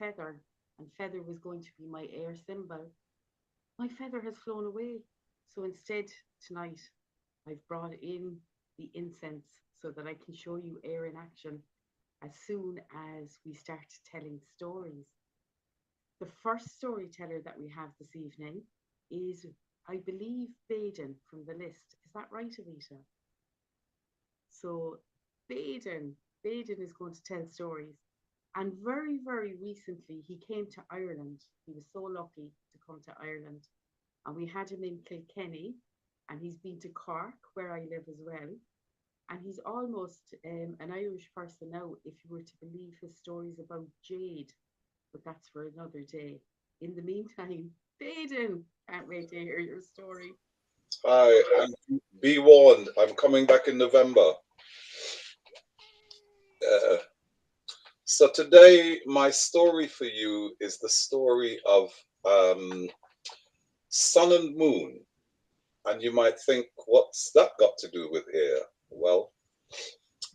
feather, and feather was going to be my air symbol. My feather has flown away. So instead, tonight, I've brought in the incense so that I can show you air in action as soon as we start telling stories. The first storyteller that we have this evening is, I believe, Baden from the list. Is that right, Evita? So, Baden, Baden is going to tell stories. And very, very recently, he came to Ireland. He was so lucky to come to Ireland. And we had him in Kilkenny, and he's been to Cork, where I live as well. And he's almost an Irish person now, if you were to believe his stories about Jade, but that's for another day. In the meantime, Baden, can't wait to hear your story. Hi, and be warned, I'm coming back in November. Uh, so today, my story for you is the story of um, sun and moon. And you might think, what's that got to do with here? Well,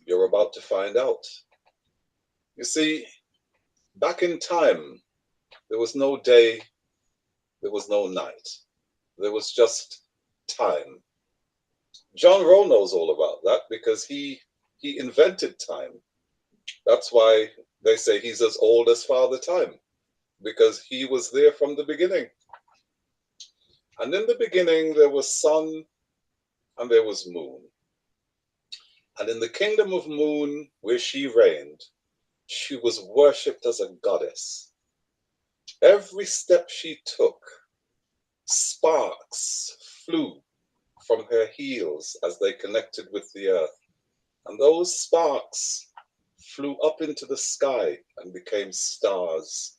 you're about to find out. You see, back in time, there was no day, there was no night. There was just time. John Rowe knows all about that because he invented time. That's why they say he's as old as Father Time, because he was there from the beginning. And in the beginning, there was sun and there was moon. And in the kingdom of moon, where she reigned, she was worshipped as a goddess. Every step she took, sparks flew from her heels as they connected with the earth. And those sparks flew up into the sky and became stars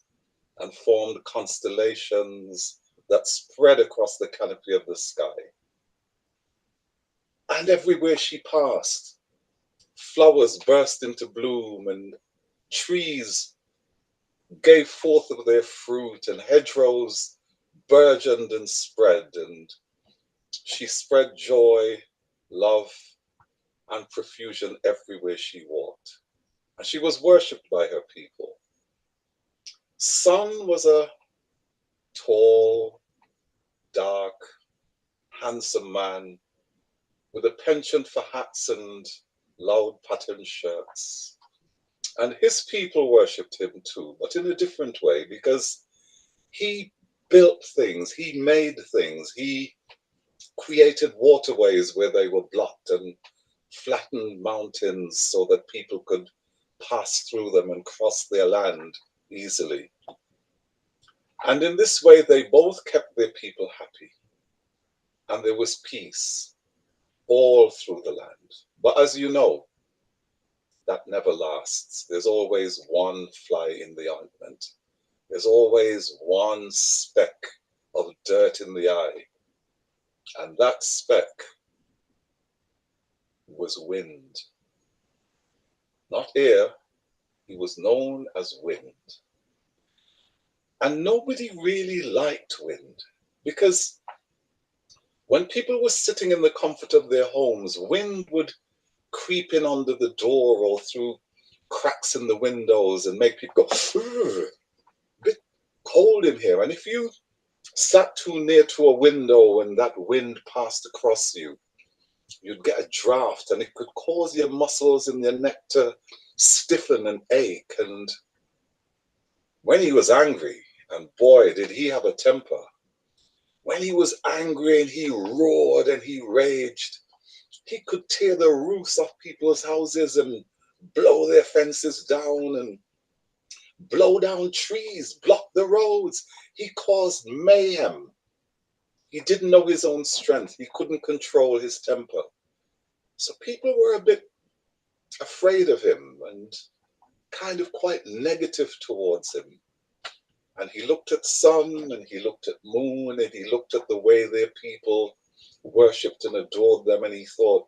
and formed constellations that spread across the canopy of the sky. And everywhere she passed, flowers burst into bloom and trees gave forth of their fruit and hedgerows burgeoned and spread. And she spread joy, love, and profusion everywhere she walked. And she was worshipped by her people. Sun was a tall, dark, handsome man with a penchant for hats and loud patterned shirts. And his people worshipped him too, but in a different way because he built things, he made things, he created waterways where they were blocked and flattened mountains so that people could pass through them and cross their land easily. And in this way, they both kept their people happy, and there was peace all through the land. But as you know, that never lasts. There's always one fly in the ointment. There's always one speck of dirt in the eye. And that speck was wind. Not air, he was known as wind. And nobody really liked wind because when people were sitting in the comfort of their homes, wind would creep in under the door or through cracks in the windows and make people go, a bit cold in here. And if you sat too near to a window and that wind passed across you, you'd get a draft and it could cause your muscles in your neck to stiffen and ache. And when he was angry, and boy, did he have a temper, when he was angry and he roared and he raged, he could tear the roofs off people's houses and blow their fences down and blow down trees, block the roads. He caused mayhem. He didn't know his own strength. He couldn't control his temper. So people were a bit afraid of him and kind of quite negative towards him. And he looked at sun and he looked at moon and he looked at the way their people worshipped and adored them and he thought,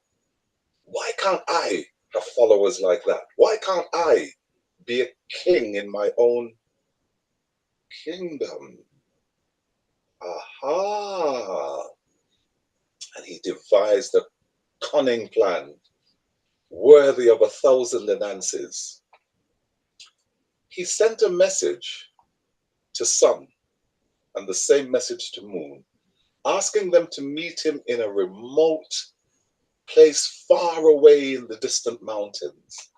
why can't I have followers like that? Why can't I be a king in my own kingdom? Aha! And he devised a cunning plan worthy of 1,000 Ananses. He sent a message to Sun and the same message to Moon, asking them to meet him in a remote place far away in the distant mountains.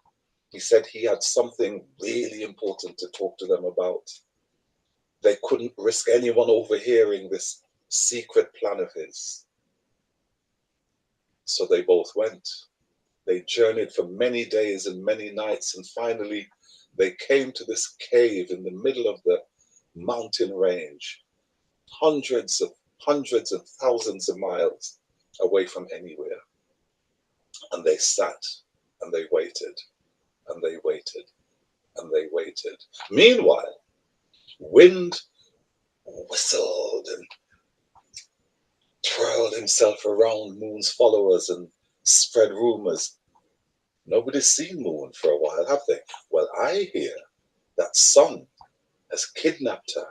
He said he had something really important to talk to them about. They couldn't risk anyone overhearing this secret plan of his. So they both went. They journeyed for many days and many nights, and finally they came to this cave in the middle of the mountain range, hundreds and thousands of miles away from anywhere. And they sat and they waited and they waited and they waited. Meanwhile, wind whistled and twirled himself around Moon's followers and spread rumors. Nobody's seen Moon for a while, have they? Well, I hear that Sun has kidnapped her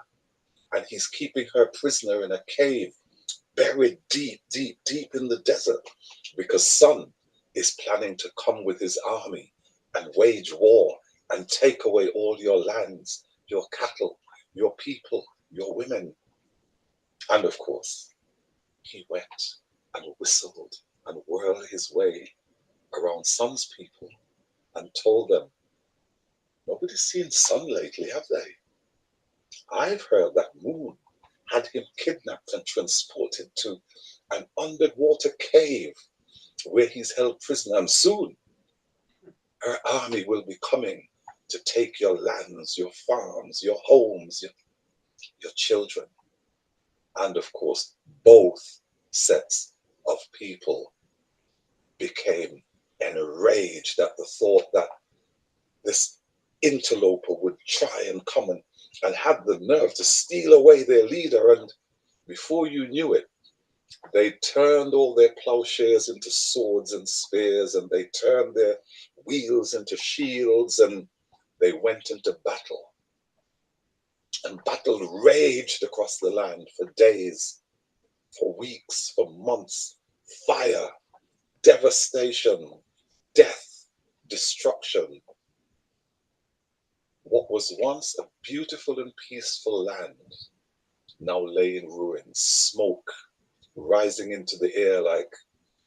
and he's keeping her prisoner in a cave buried deep, deep, deep in the desert because Sun is planning to come with his army and wage war and take away all your lands, your cattle, your people, your women. And of course, he went and whistled and whirled his way around Sun's people and told them, nobody's seen Sun lately, have they? I've heard that Moon had him kidnapped and transported to an underwater cave where he's held prisoner, and soon her army will be coming to take your lands, your farms, your homes, your children. And of course, both sets of people became enraged at the thought that this interloper would try and come and had the nerve to steal away their leader. And before you knew it, they turned all their plowshares into swords and spears, and they turned their wheels into shields, and they went into battle. And battle raged across the land for days, for weeks, for months. Fire, devastation, death, destruction. What was once a beautiful and peaceful land now lay in ruins, smoke rising into the air like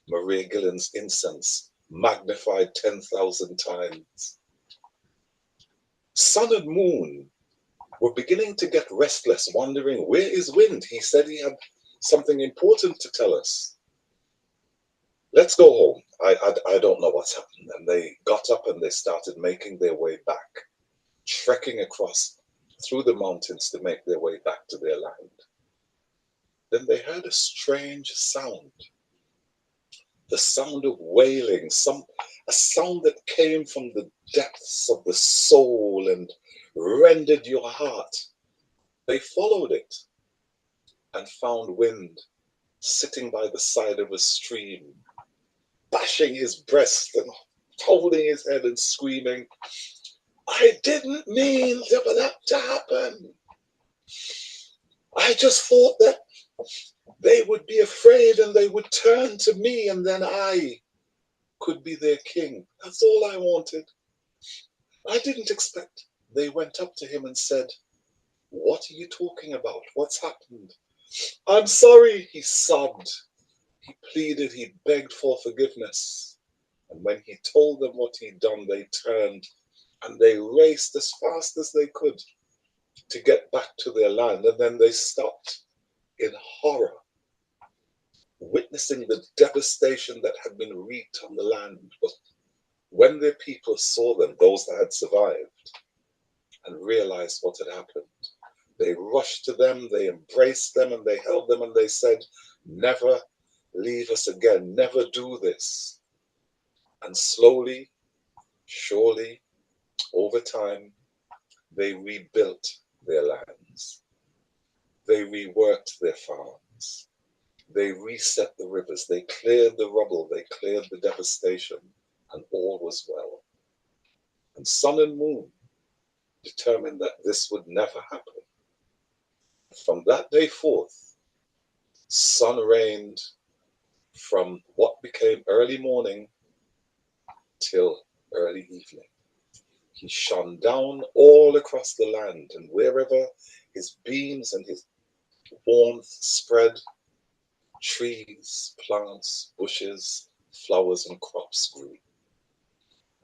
Maria Gillen's incense, magnified 10,000 times. Sun and Moon were beginning to get restless, wondering, where is Wind? He said he had something important to tell us. Let's go home. I don't know what's happened. And they got up and they started making their way back, trekking across through the mountains to make their way back to their land. Then they heard a strange sound, the sound of wailing, a sound that came from the depths of the soul and rendered your heart. They followed it and found Wind sitting by the side of a stream, bashing his breast and holding his head and screaming, I didn't mean for that to happen. I just thought that they would be afraid and they would turn to me and then I could be their king. That's all I wanted. I didn't expect. They went up to him and said, what are you talking about? What's happened? I'm sorry, he sobbed. He pleaded, he begged for forgiveness. And when he told them what he'd done, they turned and they raced as fast as they could to get back to their land. And then they stopped in horror, witnessing the devastation that had been wreaked on the land. But when their people saw them, those that had survived, and realized what had happened, they rushed to them, they embraced them, and they held them, and they said, never leave us again, never do this. And slowly, surely, over time, they rebuilt their lands. They reworked their farms. They reset the rivers. They cleared the rubble. They cleared the devastation. And all was well. And Sun and Moon determined that this would never happen. From that day forth, Sun reigned from what became early morning till early evening. He shone down all across the land, and wherever his beams and his warmth spread, trees, plants, bushes, flowers, and crops grew.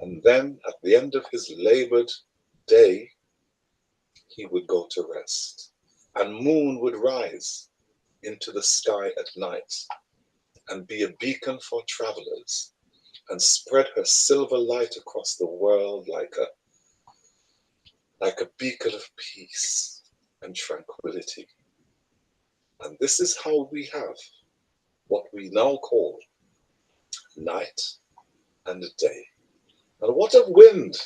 And then at the end of his labored day, he would go to rest, and moon would rise into the sky at night and be a beacon for travelers and spread her silver light across the world like a beacon of peace and tranquility. And this is how we have what we now call night and day. And what of wind,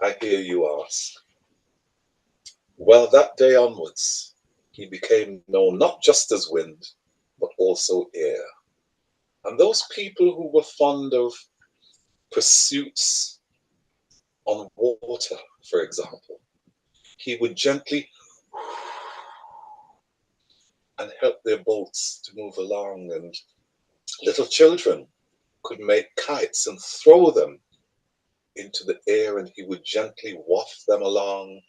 I hear you ask? Well, that day onwards, he became known not just as wind, but also air. And those people who were fond of pursuits on water, for example, he would gently and help their boats to move along. And little children could make kites and throw them into the air, and he would gently waft them along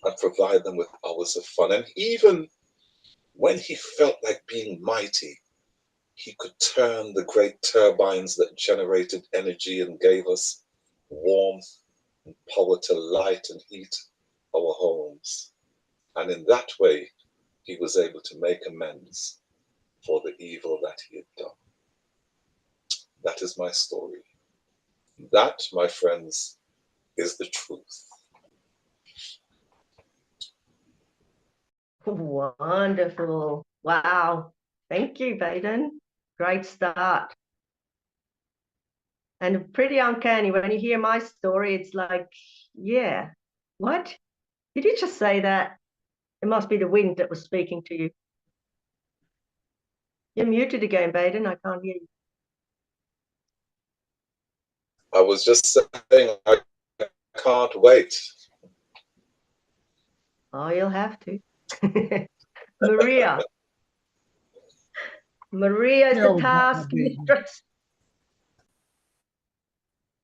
and provide them with hours of fun. And even when he felt like being mighty, he could turn the great turbines that generated energy and gave us warmth and power to light and heat our homes. And in that way, he was able to make amends for the evil that he had done. That is my story. That, my friends, is the truth. Wonderful. Wow. Thank you, Baden. Great start. And pretty uncanny when you hear my story. It's like, yeah, what? Did you just say that? It must be the wind that was speaking to you. You're muted again, Baden. I can't hear you. I was just saying, I can't wait. Oh, you'll have to. Maria. Maria is the task mistress.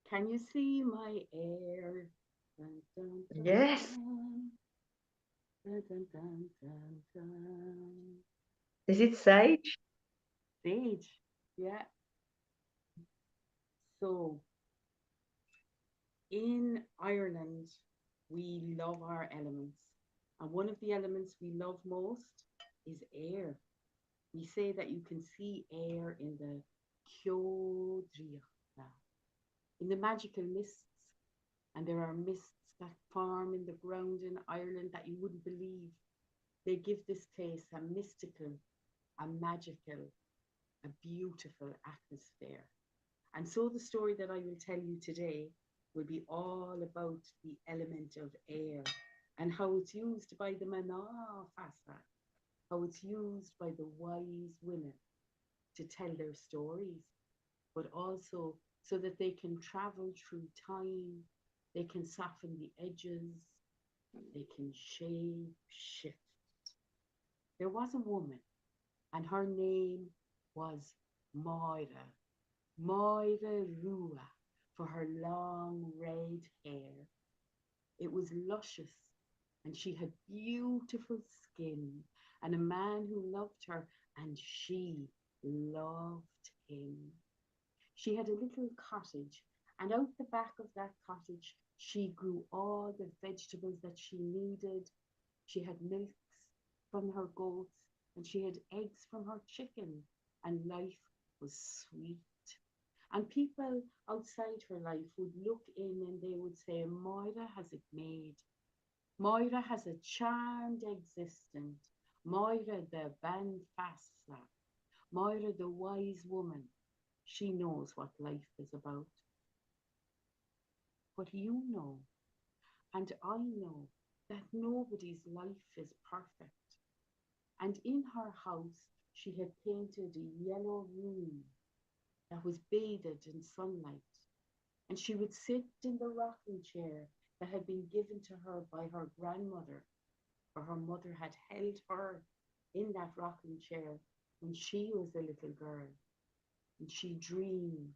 Can you see my air? Dun, dun, dun, Yes. dun, dun, dun, dun, dun. Is it sage? Sage, yeah. So in Ireland, we love our elements. And one of the elements we love most is air. We say that you can see air in the Ceodriachta, in the magical mists. And there are mists that form in the ground in Ireland that you wouldn't believe. They give this place a mystical, a magical, a beautiful atmosphere. And so the story that I will tell you today will be all about the element of air and how it's used by the Manafasa, how it's used by the wise women to tell their stories, but also so that they can travel through time, they can soften the edges, they can shape shift. There was a woman, and her name was Moira, Moira Rua, for her long red hair. It was luscious, and she had beautiful skin, and a man who loved her, and she loved him. She had a little cottage, and out the back of that cottage, she grew all the vegetables that she needed. She had milks from her goats, and she had eggs from her chicken, and life was sweet. And people outside her life would look in and they would say, Moira has it made. Moira has a charmed existence. Moira the Banfassa. Moira the wise woman. She knows what life is about. But you know, and I know, that nobody's life is perfect. And in her house, she had painted a yellow room that was bathed in sunlight. And she would sit in the rocking chair that had been given to her by her grandmother, for her mother had held her in that rocking chair when she was a little girl. And she dreamed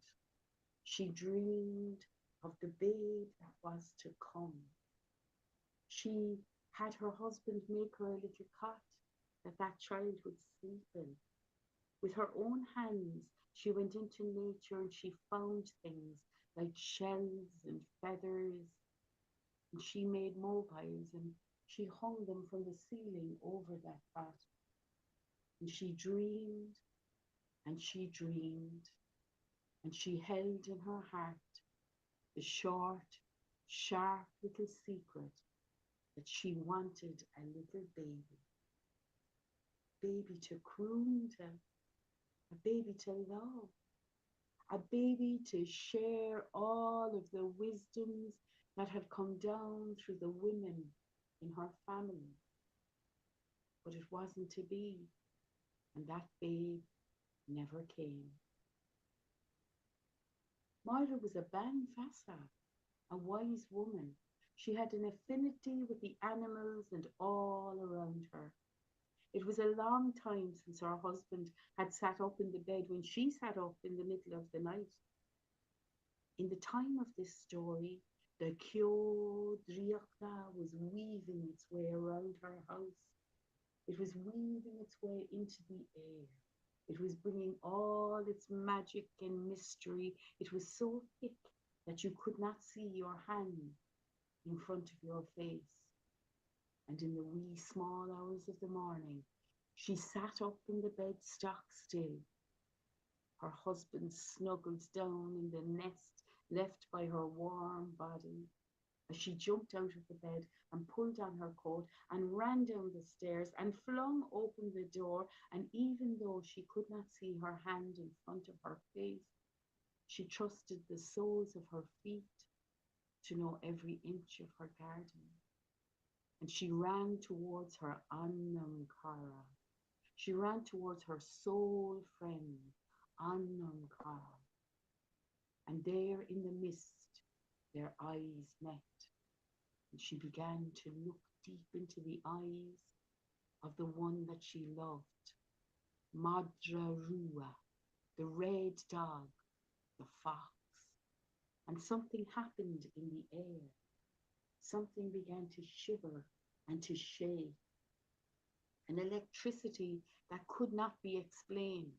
of the babe that was to come. She had her husband make her a little cot that child would sleep in. With her own hands, she went into nature and she found things like shells and feathers, and she made mobiles and she hung them from the ceiling over that cot. And she dreamed and she dreamed, and she held in her heart the short, sharp little secret that she wanted a little baby to croon to, a baby to love, a baby to share all of the wisdoms that had come down through the women in her family. But it wasn't to be, and that babe never came. Moira was a ban fassa, a wise woman. She had an affinity with the animals and all around her. It was a long time since her husband had sat up in the bed when she sat up in the middle of the night. In the time of this story, the Kyo Driachta was weaving its way around her house. It was weaving its way into the air. It was bringing all its magic and mystery. It was so thick that you could not see your hand in front of your face. And in the wee small hours of the morning, she sat up in the bed stock still. Her husband snuggled down in the nest left by her warm body. As she jumped out of the bed and pulled on her coat and ran down the stairs and flung open the door, and even though she could not see her hand in front of her face, she trusted the soles of her feet to know every inch of her garden. And she ran towards her unknown Cara. She ran towards her soul friend, unknown Cara. And there in the mist, their eyes met. And she began to look deep into the eyes of the one that she loved, Madrarua, the red dog, the fox. And something happened in the air. Something began to shiver and to shake. An electricity that could not be explained.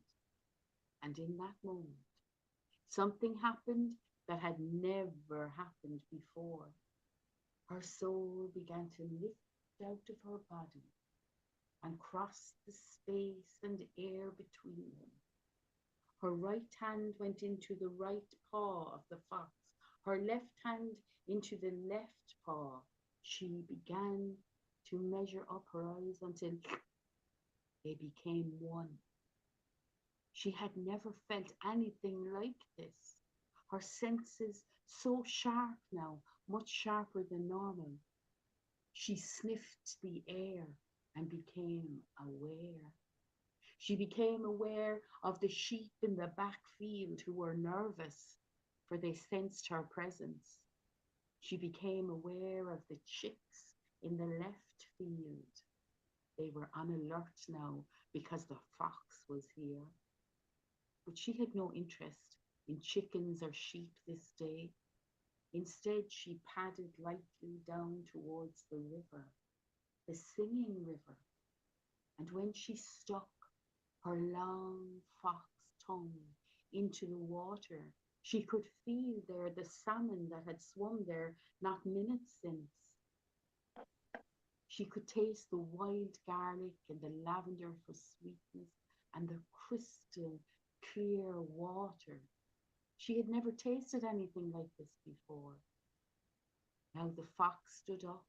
And in that moment, something happened that had never happened before. Her soul began to lift out of her body and cross the space and air between them. Her right hand went into the right paw of the fox, her left hand into the left paw. She began to measure up her eyes until they became one. She had never felt anything like this. Her senses so sharp now, much sharper than normal. She sniffed the air and became aware. She became aware of the sheep in the back field who were nervous, for they sensed her presence. She became aware of the chicks in the left field. They were on alert now because the fox was here. But she had no interest in chickens or sheep this day. Instead, she padded lightly down towards the river, the singing river. And when she stuck her long fox tongue into the water, she could feel there the salmon that had swum there not minutes since. She could taste the wild garlic and the lavender for sweetness and the crystal clear water. She had never tasted anything like this before. Now the fox stood up,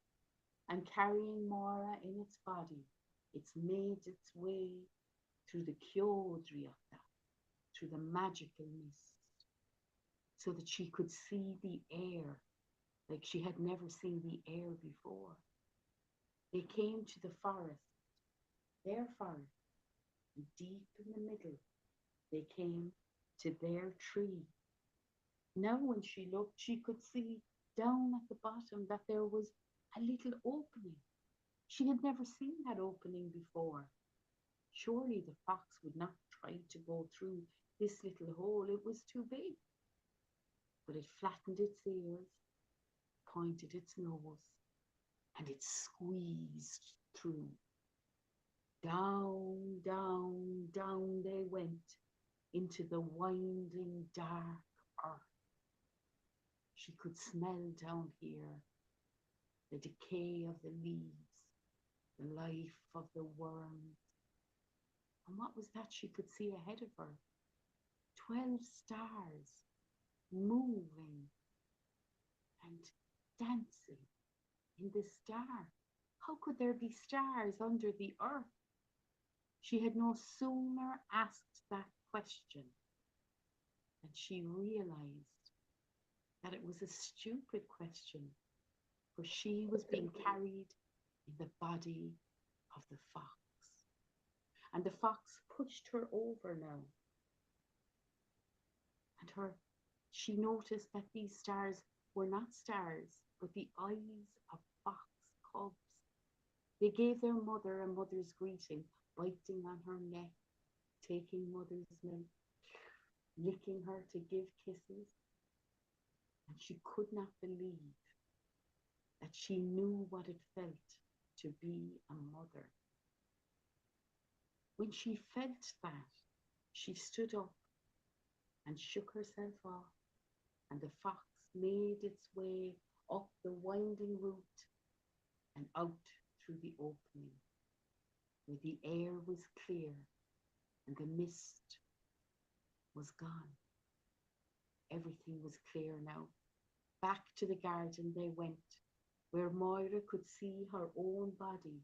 and carrying Mora in its body, it's made its way through the Kyodriata, through the magical mist, so that she could see the air like she had never seen the air before. They came to the forest, their forest, and deep in the middle, they came to their tree. Now when she looked, she could see down at the bottom that there was a little opening. She had never seen that opening before. Surely the fox would not try to go through this little hole. It was too big. but it flattened its ears, pointed its nose, and it squeezed through. Down, down, down they went into the winding dark earth. She could smell down here the decay of the leaves, the life of the worms. And what was that she could see ahead of her? 12 stars moving and dancing in this dark. How could there be stars under the earth? She had no sooner asked that question than she realized that it was a stupid question, for she was being carried in the body of the fox. And the fox pushed her over now. And she noticed that these stars were not stars, but the eyes of fox cubs. They gave their mother a mother's greeting, biting on her neck, taking mother's milk, licking her to give kisses. And she could not believe that she knew what it felt to be a mother. When she felt that, she stood up and shook herself off, and the fox made its way up the winding route and out through the opening, where the air was clear and the mist was gone. Everything was clear now. Back to the garden they went, where Moira could see her own body,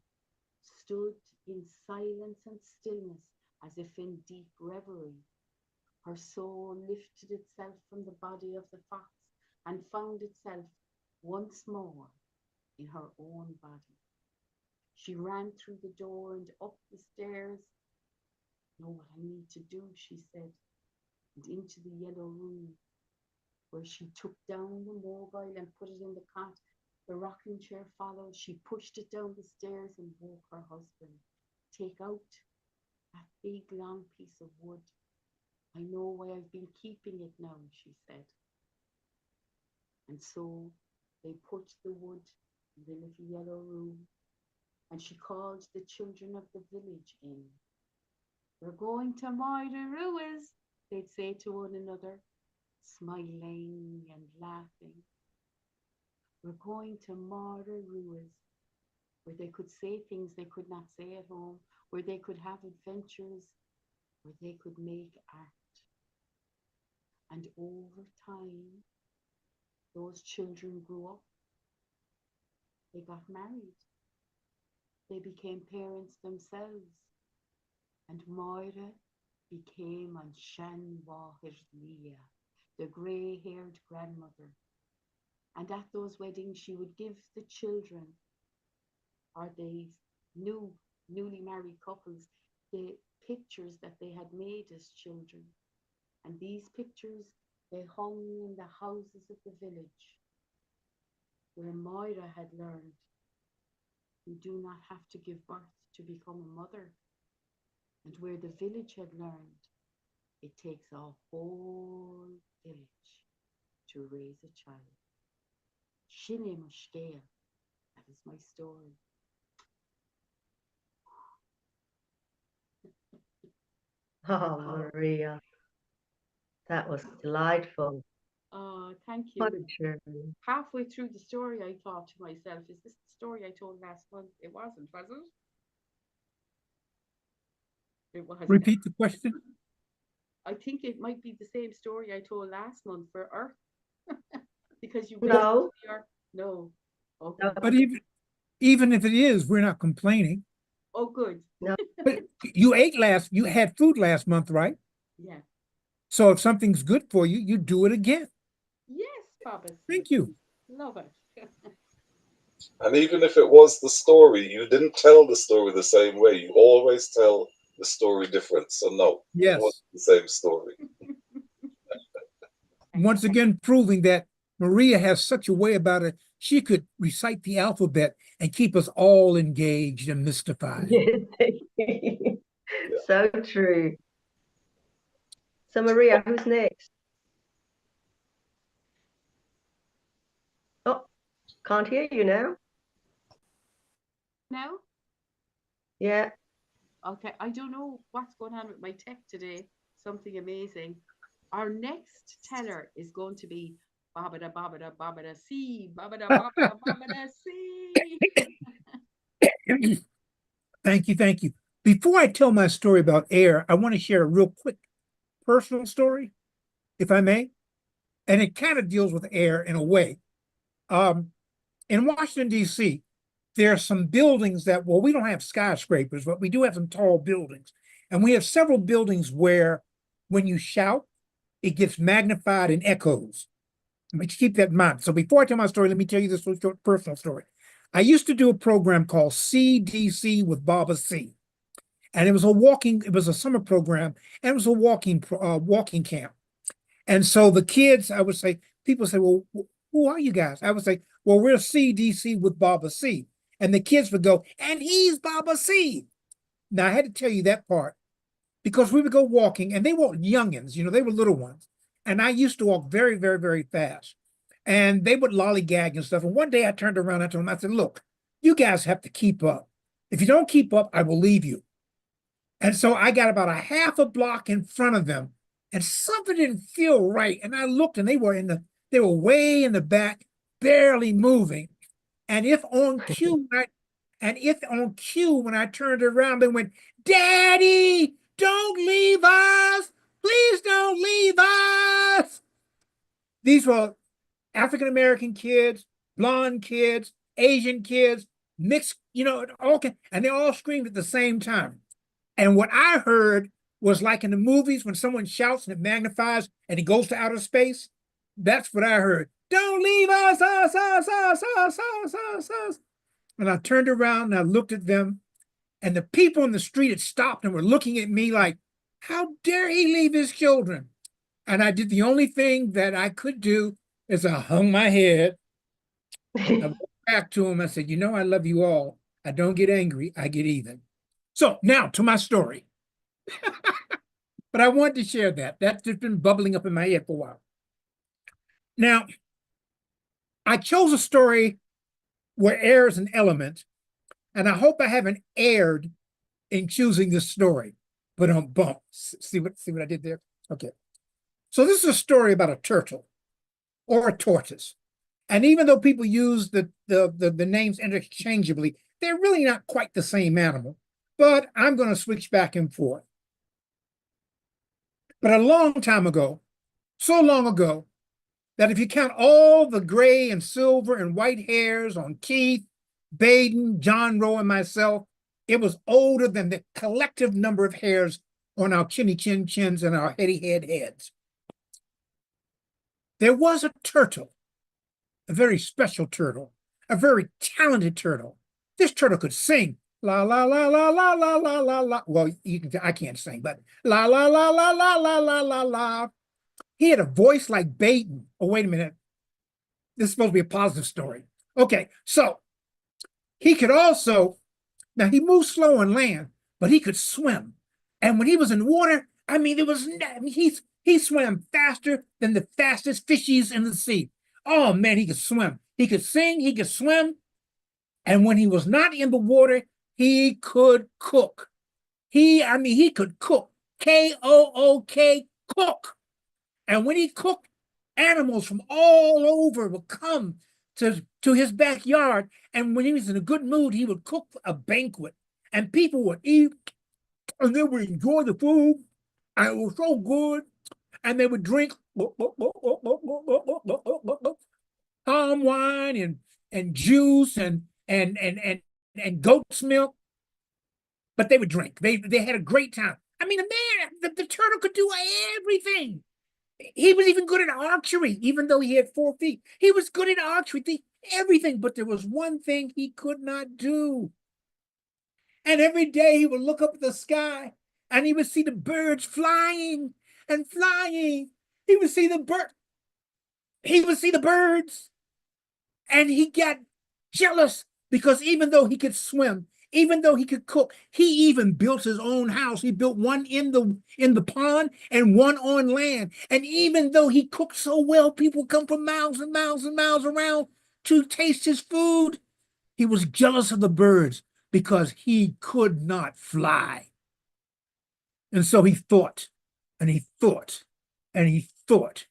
stood in silence and stillness as if in deep reverie. Her soul lifted itself from the body of the fox and found itself once more in her own body. She ran through the door and up the stairs. "Know what I need to do," she said, and into the yellow room, where she took down the mobile and put it in the cot. The rocking chair followed. She pushed it down the stairs and woke her husband. "Take out that big long piece of wood. I know why I've been keeping it now," she said. And so they put the wood in the little yellow room, and she called the children of the village in. "We're going to Moira Ruiz," they'd say to one another, smiling and laughing. "We're going to Moira Ruiz," where they could say things they could not say at home, where they could have adventures, where they could make art. And over time, those children grew up. They got married. They became parents themselves. And Moira became an Shan Wahir Leah, the grey-haired grandmother. And at those weddings, she would give the children, or the newly married couples, the pictures that they had made as children. And these pictures, they hung in the houses of the village, where Moira had learned you do not have to give birth to become a mother, and where the village had learned it takes a whole village to raise a child. Shinne Mushkea, that is my story. Oh, Maria, that was delightful. Oh, thank What you. a journey. Halfway through the story, I thought to myself, is this the story I told last month? It wasn't, was it? It wasn't. Repeat the question. I think it might be the same story I told last month for Earth. Because you went No, to the Earth. No. Okay. no, But even if it is, we're not complaining. Oh, good. no. But you had food last month, right? Yeah. So if something's good for you, you do it again. Yes, Papa. Thank you. Love it. And even if it was the story, you didn't tell the story the same way. You always tell the story different. So no, it Yes. wasn't the same story. Once again, proving that Maria has such a way about it. She could recite the alphabet and keep us all engaged and mystified. Yes, thank you. So true. So, Maria, who's next? Can't hear you now. Now? Yeah. Okay, I don't know what's going on with my tech today. Something amazing. Our next teller is going to be babada babada babada see, babada babada babada see. Thank you, thank you. Before I tell my story about air, I want to share a real quick personal story, if I may. And it kind of deals with air in a way. In Washington, D.C., there are some buildings that, well, we don't have skyscrapers, but we do have some tall buildings. And we have several buildings where when you shout, it gets magnified and echoes. But you keep that in mind. So before I tell my story, let me tell you this short personal story. I used to do a program called CDC with Baba C. And it was a summer program, and it was a walking camp. And so the kids, I would say, people say, well, who are you guys? I would say, well, we're CDC with Baba C. And the kids would go, and he's Baba C. Now, I had to tell you that part because we would go walking, and they weren't youngins, they were little ones. And I used to walk very, very, very fast. And they would lollygag and stuff. And one day I turned around and told them, I said, look, you guys have to keep up. If you don't keep up, I will leave you. And so I got about a half a block in front of them, and something didn't feel right. And I looked, and they were way in the back, barely moving. And if on cue, when I turned around, they went, "Daddy, don't leave us! Please don't leave us!" These were African American kids, blonde kids, Asian kids, mixed, and they all screamed at the same time. And what I heard was like in the movies when someone shouts and it magnifies and it goes to outer space. That's what I heard. Don't leave us, us, us, us, us, us, us, us. And I turned around and I looked at them, and the people in the street had stopped and were looking at me like, how dare he leave his children? And I did the only thing that I could do is I hung my head. I went back to him. I said, I love you all. I don't get angry. I get even. So now to my story. But I wanted to share that. That's just been bubbling up in my head for a while. Now, I chose a story where air is an element, and I hope I haven't erred in choosing this story. But on bump. See what I did there? Okay. So this is a story about a turtle or a tortoise. And even though people use the names interchangeably, they're really not quite the same animal. But I'm going to switch back and forth. But a long time ago, so long ago, that if you count all the gray and silver and white hairs on Keith, Baden, John Rowe, and myself, it was older than the collective number of hairs on our chinny chin chins and our heady heads. There was a turtle, a very special turtle, a very talented turtle. This turtle could sing. La la la la la la la la la. Well, I can't sing, but la la la la la la la la la. He had a voice like Baden. Oh, wait a minute. This is supposed to be a positive story. Okay, so he could also, now he moved slow on land, but he could swim. And when he was in water, he swam faster than the fastest fishies in the sea. Oh man, he could swim. He could sing, he could swim. And when he was not in the water, he could cook. He could cook. K-O-O-K, cook. And when he cooked, animals from all over would come to his backyard. And when he was in a good mood, he would cook a banquet. And people would eat, and they would enjoy the food. And it was so good. And they would drink palm wine and juice and goat's milk. But they would drink. They had a great time. I mean, the turtle could do everything. He was even good at archery, even though he had 4 feet. He was good at archery, everything. But there was one thing he could not do. And every day he would look up at the sky and he would see the birds flying and flying. He would see the birds. And he got jealous because even though he could swim, even though he could cook, he even built his own house. He built one in the pond and one on land. And even though he cooked so well, people come from miles and miles and miles around to taste his food. He was jealous of the birds because he could not fly. And so he thought, and he thought, and he thought,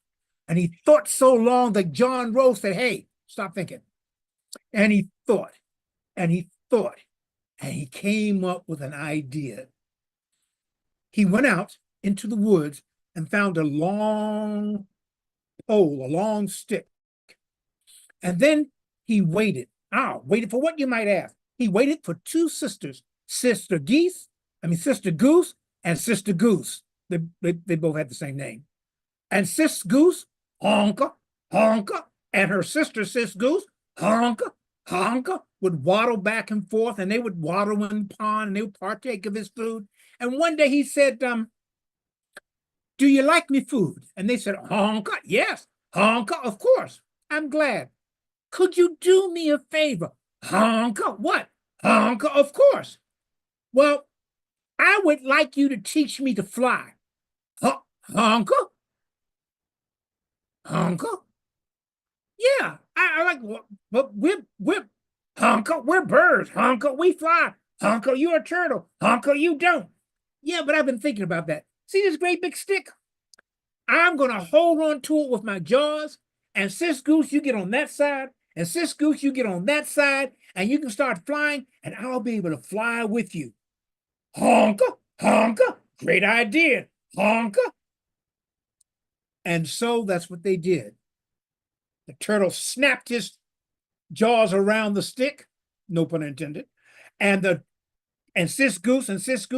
and he thought so long that John Rose said, hey, stop thinking. And he thought, and he thought, and he came up with an idea. He went out into the woods and found a long pole, a long stick. And then he waited. Waited for what, you might ask? He waited for two sisters, Sister Goose and Sister Goose. They both had the same name. And Sis Goose, honka, honka, and her sister, Sis Goose, honka, honka, would waddle back and forth, and they would waddle in the pond, and they would partake of his food. And one day he said, do you like me food? And they said, honka, yes, honka, of course. I'm glad. Could you do me a favor? Honka, what? Honka, of course. Well, I would like you to teach me to fly. Honka? Honka? Yeah, I like, but we're Honka, we're birds. Honka, we fly. Honka, you're a turtle. Honka, you don't. Yeah, but I've been thinking about that. See this great big stick? I'm going to hold on to it with my jaws, and Sis Goose, you get on that side, and Sis Goose, you get on that side, and you can start flying, and I'll be able to fly with you. Honka, honka, great idea. Honka. And so that's what they did. The turtle snapped his jaws around the stick, no pun intended, and Sis Goose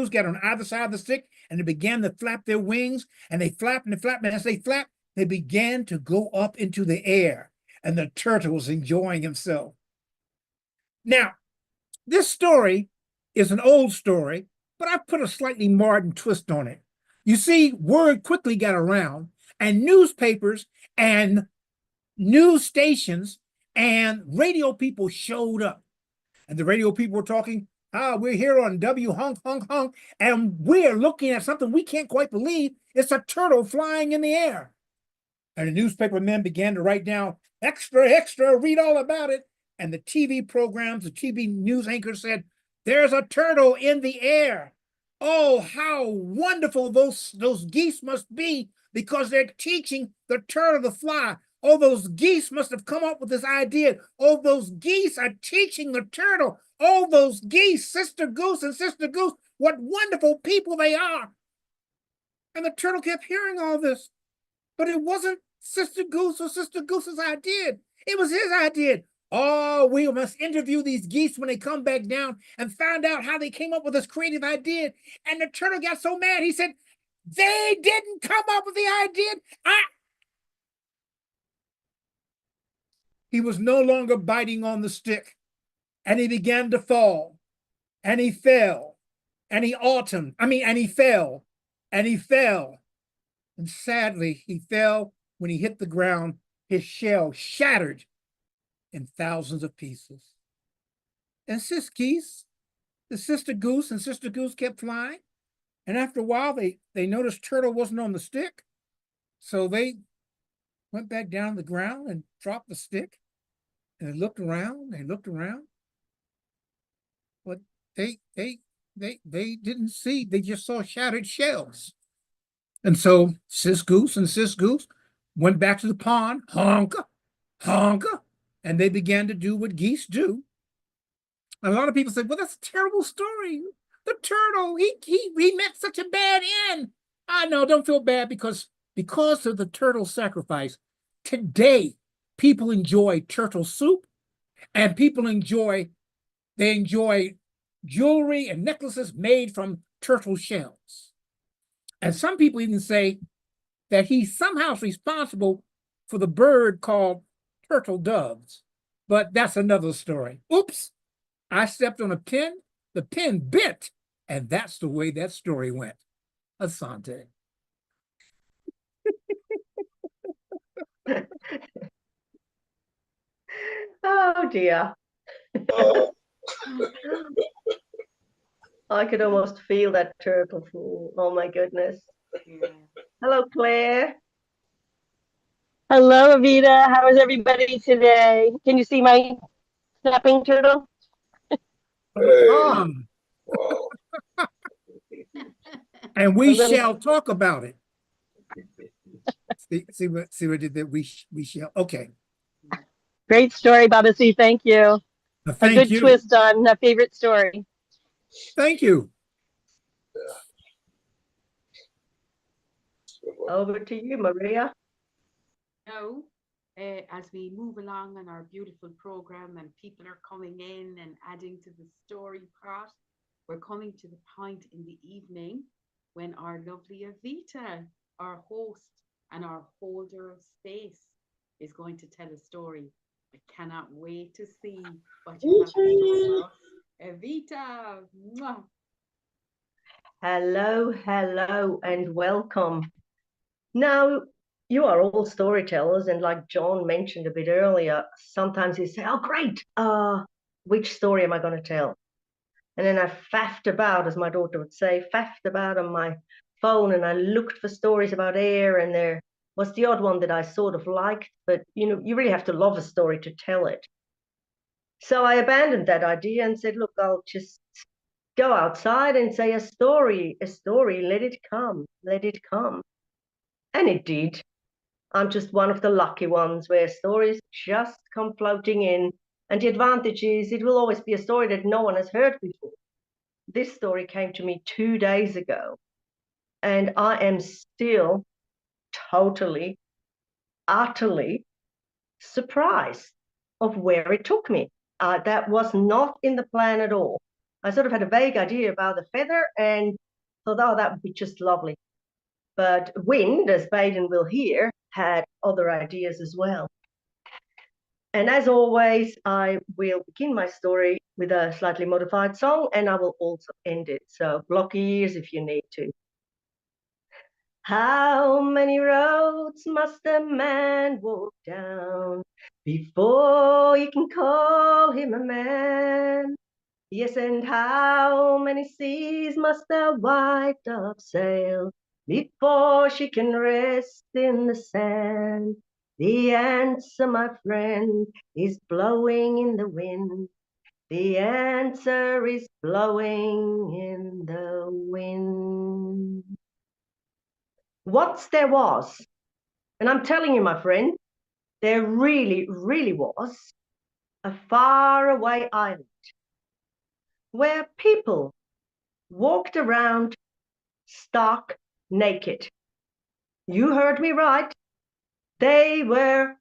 got on either side of the stick, and they began to flap their wings, and they flapped and they flapped, and as they flapped, they began to go up into the air, and the turtle was enjoying himself. Now, this story is an old story, but I put a slightly modern twist on it. You see, word quickly got around, and newspapers and news stations and radio people showed up. And the radio people were talking, we're here on W Hunk Hunk Hunk, and we're looking at something we can't quite believe. It's a turtle flying in the air. And the newspaper men began to write down, extra, extra, read all about it. And the TV programs, the TV news anchors said, there's a turtle in the air. Oh, how wonderful those geese must be, because they're teaching the turtle to fly. Oh, those geese must have come up with this idea. Oh, those geese are teaching the turtle. Oh, those geese, Sister Goose and Sister Goose, what wonderful people they are. And the turtle kept hearing all this, but it wasn't Sister Goose or Sister Goose's idea. It was his idea. Oh, we must interview these geese when they come back down and find out how they came up with this creative idea. And the turtle got so mad, he said, they didn't come up with the idea. He was no longer biting on the stick, and he began to fall, and he fell, and he fell, and he fell. And sadly, he fell. When he hit the ground, his shell shattered in thousands of pieces. And the Sister Goose and Sister Goose kept flying. And after a while, they noticed Turtle wasn't on the stick. So they went back down to the ground and dropped the stick. And they looked around, but they didn't see, they just saw shattered shells. And so Sis Goose and Sis Goose went back to the pond, honka, honka, and they began to do what geese do. And a lot of people said, well, that's a terrible story. The turtle, he met such a bad end. I know, don't feel bad, because of the turtle sacrifice, today people enjoy turtle soup, and people enjoy jewelry and necklaces made from turtle shells. And some people even say that he somehow is responsible for the bird called turtle doves. But that's another story. Oops, I stepped on a pin, the pin bit, and that's the way that story went. Asante. Oh dear. Uh, I could almost feel that turtle fall. Oh my goodness. Yeah. Hello, Claire. Hello, Evita. How is everybody today? Can you see my snapping turtle? Hey, Um, wow. and we A little shall talk about it. See what did that we shall. Okay. great story, Baba C. Thank you. A Thank good you. twist on a favorite story. Thank you. Good one. Over to you, Maria. Now, as we move along on our beautiful program and people are coming in and adding to the story part, we're coming to the point in the evening when our lovely Evita, our host and our holder of space, is going to tell a story. I cannot wait to see what you have in store for us. Evita! Mwah. Hello, hello, and welcome. Now, you are all storytellers, and like John mentioned a bit earlier, sometimes you say, "Oh, great! Which story am I going to tell?" And then I faffed about, as my daughter would say, faffed about on my phone, and I looked for stories about air, and there was the odd one that I sort of liked, but you really have to love a story to tell it. So I abandoned that idea and said, "Look, I'll just go outside and say a story, let it come, let it come." And it did. I'm just one of the lucky ones where stories just come floating in. And the advantage is it will always be a story that no one has heard before. This story came to me 2 days ago, and I am still totally, utterly surprised of where it took me. That was not in the plan at all. I sort of had a vague idea about the feather and thought, oh, that would be just lovely. But Wind, as Baden will hear, had other ideas as well. And as always, I will begin my story with a slightly modified song, and I will also end it. So block your ears if you need to. How many roads must a man walk down before you can call him a man? Yes, and how many seas must a white dove sail before she can rest in the sand? The answer, my friend, is blowing in the wind. The answer is blowing in the wind. Once there was, and I'm telling you, my friend, there really, really was a faraway island where people walked around stark naked. You heard me right. They were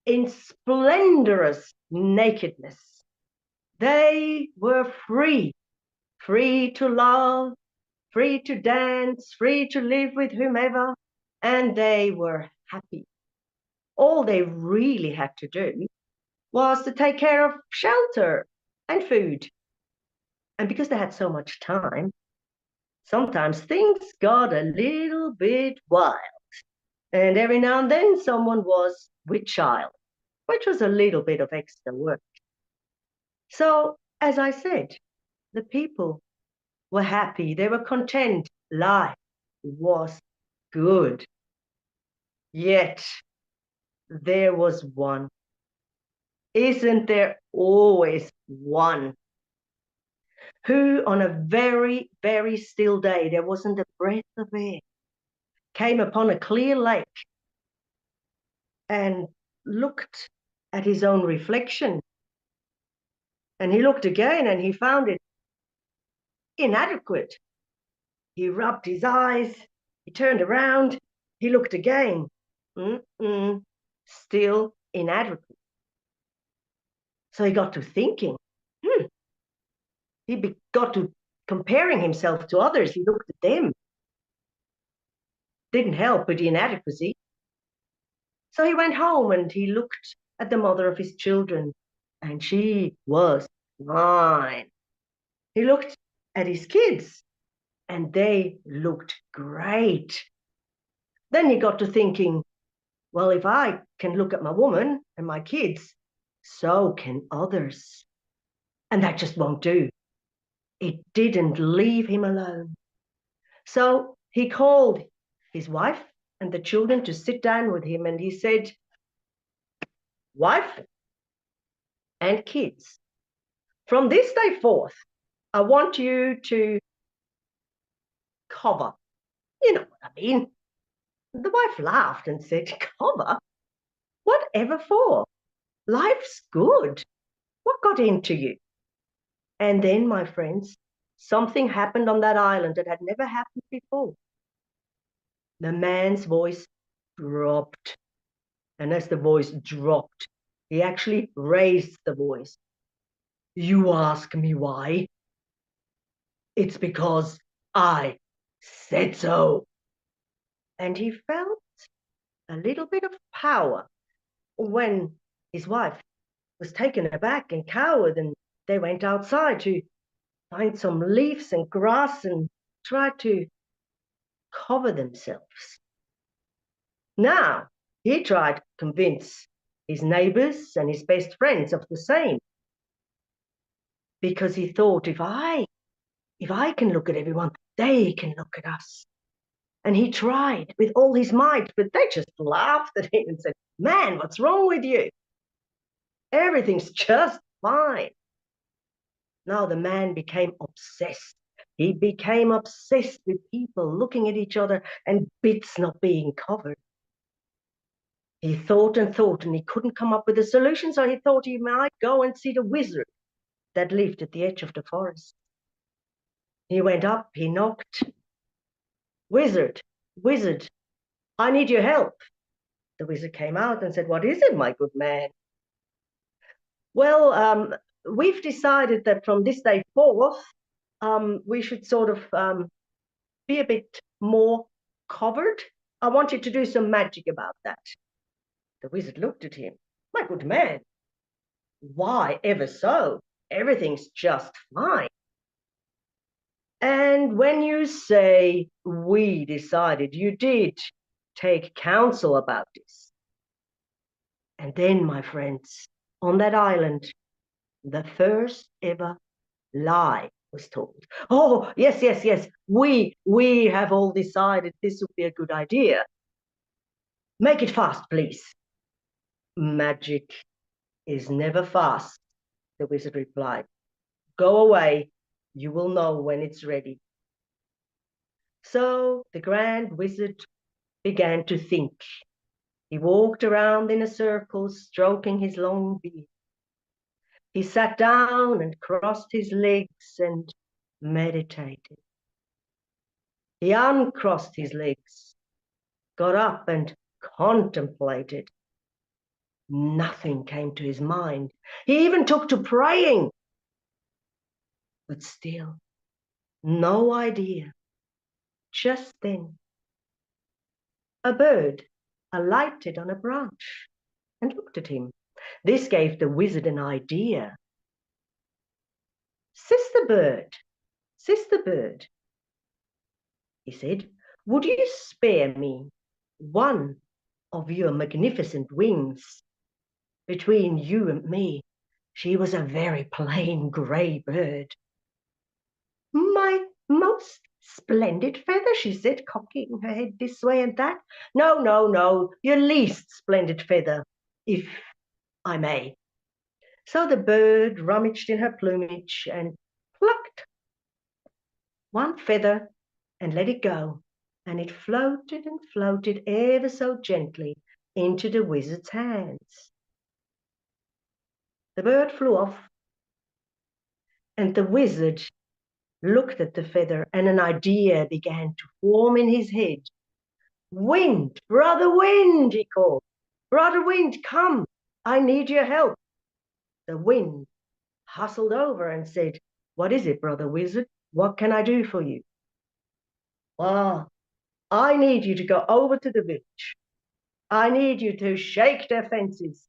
in splendorous nakedness. They were free, free to love, free to dance, free to live with whomever, and they were happy. All they really had to do was to take care of shelter and food. And because they had so much time, sometimes things got a little bit wild. And every now and then someone was with child, which was a little bit of extra work. So, as I said, the people were happy, they were content, life was good. Yet, there was one. Isn't there always one? Who, on a very, very still day, there wasn't a breath of air, came upon a clear lake and looked at his own reflection. And he looked again and he found it inadequate. He rubbed his eyes, he turned around, he looked again. Still inadequate. So he got to thinking. He got to comparing himself to others. He looked at them. Didn't help with the inadequacy. So he went home and he looked at the mother of his children, and she was fine. He looked at his kids, and they looked great. Then he got to thinking, well, if I can look at my woman and my kids, so can others. And that just won't do. It didn't leave him alone. So he called his wife and the children to sit down with him, and he said, "Wife and kids, from this day forth, I want you to cover. You know what I mean." The wife laughed and said, "Cover? Whatever for? Life's good. What got into you?" And then, my friends, something happened on that island that had never happened before. The man's voice dropped. And as the voice dropped, he actually raised the voice. "You ask me why? It's because I said so." And he felt a little bit of power when his wife was taken aback and cowed, and they went outside to find some leaves and grass and try to cover themselves. Now, he tried to convince his neighbors and his best friends of the same, because he thought, if I can look at everyone, they can look at us. And he tried with all his might, but they just laughed at him and said, "Man, what's wrong with you? Everything's just fine." Now the man became obsessed. He became obsessed with people looking at each other and bits not being covered. He thought and thought, and he couldn't come up with a solution, so he thought he might go and see the wizard that lived at the edge of the forest. He went up, he knocked. "Wizard, wizard, I need your help." The wizard came out and said, "What is it, my good man?" "Well, we've decided that from this day forth, we should sort of be a bit more covered. I want you to do some magic about that." The wizard looked at him. "My good man, why ever so? Everything's just fine." "And when you say we decided, you did take counsel about this." And then, my friends, on that island, the first ever lie was told. "Oh, yes, yes, yes, we have all decided this would be a good idea. Make it fast, please." "Magic is never fast," the wizard replied. "Go away, you will know when it's ready." So the grand wizard began to think. He walked around in a circle, stroking his long beard. He sat down and crossed his legs and meditated. He uncrossed his legs, got up and contemplated. Nothing came to his mind. He even took to praying. But still, no idea. Just then, a bird alighted on a branch and looked at him. This gave the wizard an idea. Sister bird," he said, "would you spare me one of your magnificent wings? Between you and me, she was a very plain grey bird." "My most splendid feather," she said, cocking her head this way and that. "No, no, no, your least splendid feather, if I may." So the bird rummaged in her plumage and plucked one feather and let it go, and it floated and floated ever so gently into the wizard's hands. The bird flew off, and the wizard looked at the feather, and an idea began to form in his head. "Wind, brother wind," he called. "Brother wind, come, I need your help." The wind hustled over and said, "What is it, brother wizard? What can I do for you?" "Well, I need you to go over to the village. I need you to shake their fences,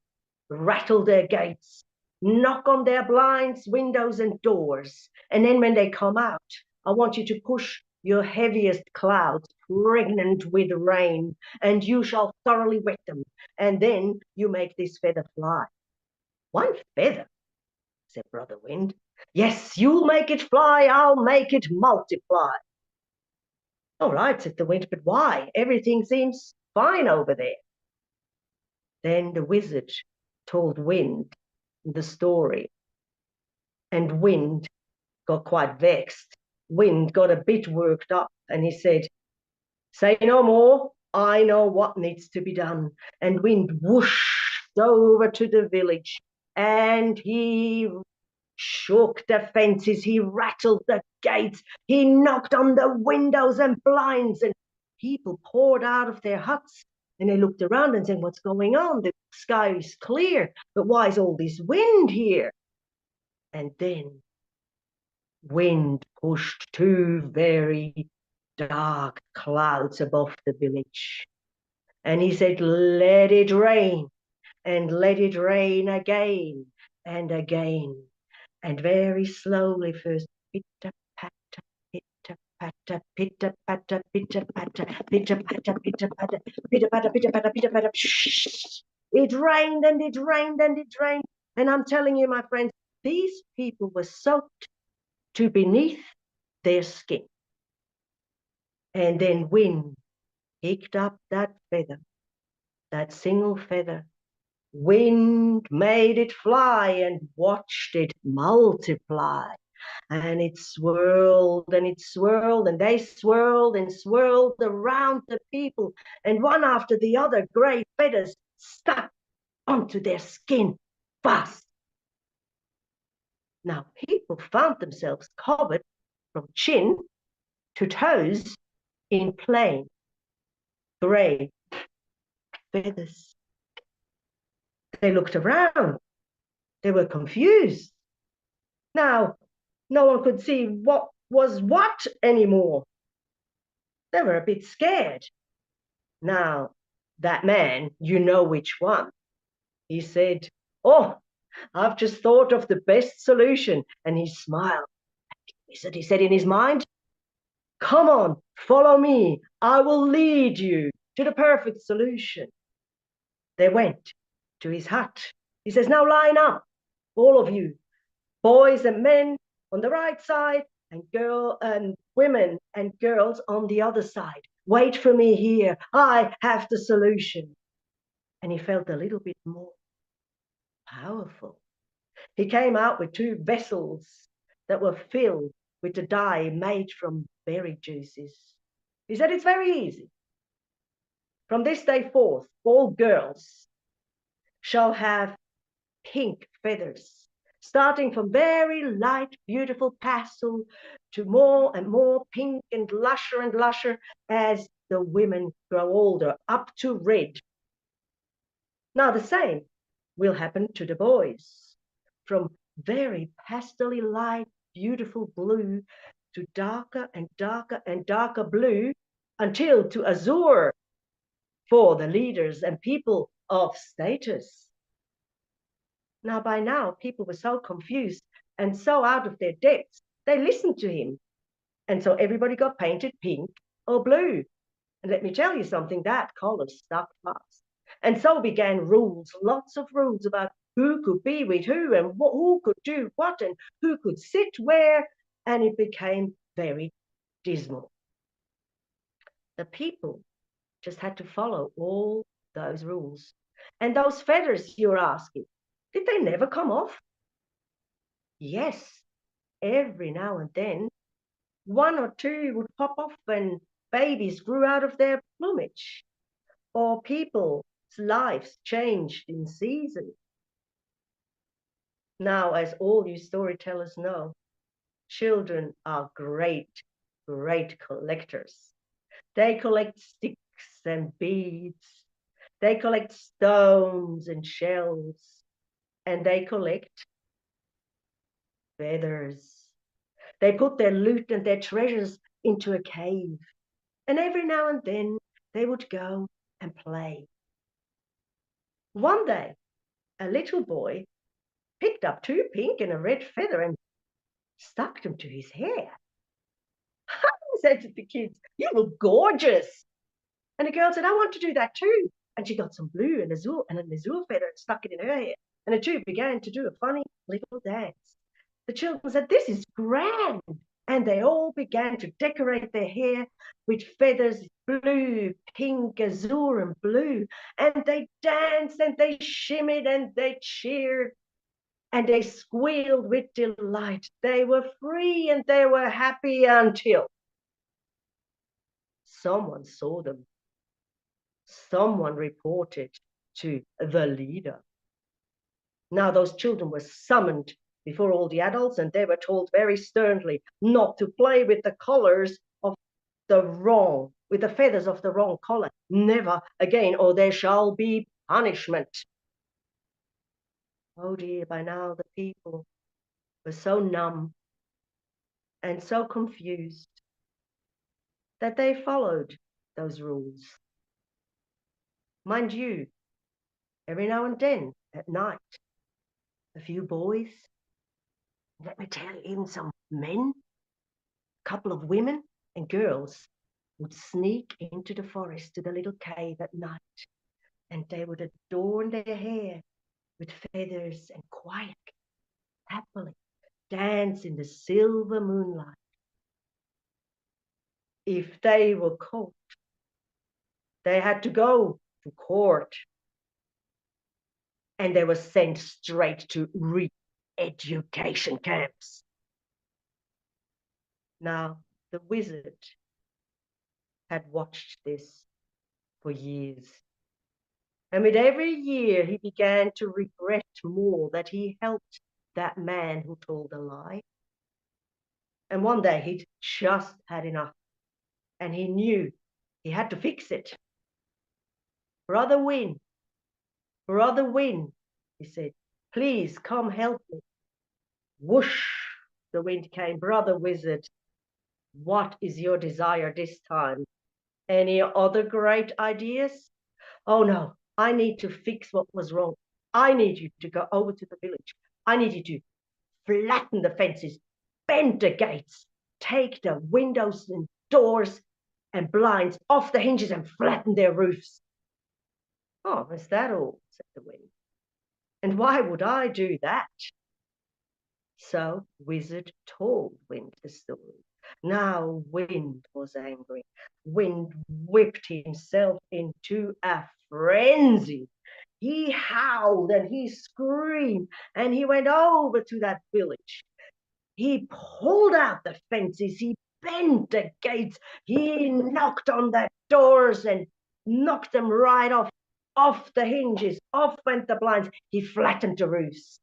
rattle their gates, knock on their blinds, windows, and doors. And then when they come out, I want you to push your heaviest clouds, pregnant with rain, and you shall thoroughly wet them. And then you make this feather fly." "One feather?" said Brother Wind. "Yes, you'll make it fly, I'll make it multiply." "All right," said the Wind, "but why? Everything seems fine over there. Then the wizard told Wind the story, and Wind got quite vexed. Wind got a bit worked up, and he said, "Say no more. I know what needs to be done." And Wind whooshed over to the village, and he shook the fences, he rattled the gates, he knocked on the windows and blinds, and people poured out of their huts, and they looked around and said, "What's going on? The sky is clear, but why is all this wind here?" And then Wind pushed two very dark clouds above the village, and he said, "Let it rain, and let it rain again and again." And very slowly first, pitter-patter, pitter-patter, pitter-patter, pitter-patter, pitter-patter, pitter-patter, pitter-patter, pitter-patter, pitter-patter. It rained and it rained and it rained. And I'm telling you, my friends, these people were soaked to beneath their skin. And then Wind picked up that feather, that single feather. Wind made it fly and watched it multiply. And it swirled and it swirled, and they swirled and swirled around the people. And one after the other, grey feathers stuck onto their skin fast. Now, people found themselves covered from chin to toes in plain grey feathers. They looked around. They were confused. Now, no one could see what was what anymore. They were a bit scared. Now, that man, you know which one, he said, "Oh, I've just thought of the best solution." And he smiled. He said in his mind, "Come on, follow me. I will lead you to the perfect solution." They went to his hut. He says, "Now line up, all of you, boys and men on the right side, and women and girls on the other side. Wait for me here. I have the solution." And he felt a little bit more powerful. He came out with two vessels that were filled with the dye made from berry juices. He said, "It's very easy. From this day forth, all girls shall have pink feathers, starting from very light, beautiful pastel to more and more pink and lusher as the women grow older, up to red. Now the same will happen to the boys, from very pastely light, beautiful blue to darker and darker and darker blue until to azure for the leaders and people of status." Now, by now, people were so confused and so out of their depths, they listened to him. And so everybody got painted pink or blue. And let me tell you something, that color stuck fast. And so began rules, lots of rules about who could be with who and who could do what and who could sit where. And it became very dismal. The people just had to follow all those rules. And those feathers, you're asking, did they never come off? Yes, every now and then, one or two would pop off and babies grew out of their plumage, or people's lives changed in season. Now, as all you storytellers know, children are great, great collectors. They collect sticks and beads. They collect stones and shells. And they collect feathers. They put their loot and their treasures into a cave. And every now and then they would go and play. One day, a little boy picked up two pink and a red feather and stuck them to his hair. He said to the kids, "You look gorgeous." And the girl said, "I want to do that too." And she got some blue and an azure feather and stuck it in her hair. And the two began to do a funny little dance. The children said, "This is grand. and they all began to decorate their hair with feathers, blue, pink, azure, and blue. And they danced and they shimmied and they cheered and they squealed with delight. They were free and they were happy until someone saw them. Someone reported to the leader. Now those children were summoned before all the adults, and they were told very sternly not to play with the colors of the wrong, with the feathers of the wrong color. Never again, or there shall be punishment. Oh dear, by now the people were so numb and so confused that they followed those rules. Mind you, every now and then at night, a few boys, let me tell you, even some men, a couple of women and girls would sneak into the forest to the little cave at night, and they would adorn their hair with feathers and quietly, happily dance in the silver moonlight. If they were caught, they had to go to court, and they were sent straight to re-education camps. Now, the wizard had watched this for years. And with every year, he began to regret more that he helped that man who told a lie. And one day he'd just had enough, and he knew he had to fix it. Brother Win, he said, please come help me. Whoosh, the wind came. Brother Wizard, what is your desire this time? Any other great ideas? Oh no, I need to fix what was wrong. I need you to go over to the village. I need you to flatten the fences, bend the gates, take the windows and doors and blinds off the hinges and flatten their roofs. Oh, is that all? Said the wind. And why would I do that? So Wizard told Wind the story. Now Wind was angry. Wind whipped himself into a frenzy. He howled and he screamed and he went over to that village. He pulled out the fences, he bent the gates, he knocked on the doors and knocked them right off the hinges, off went the blinds, he flattened the roofs.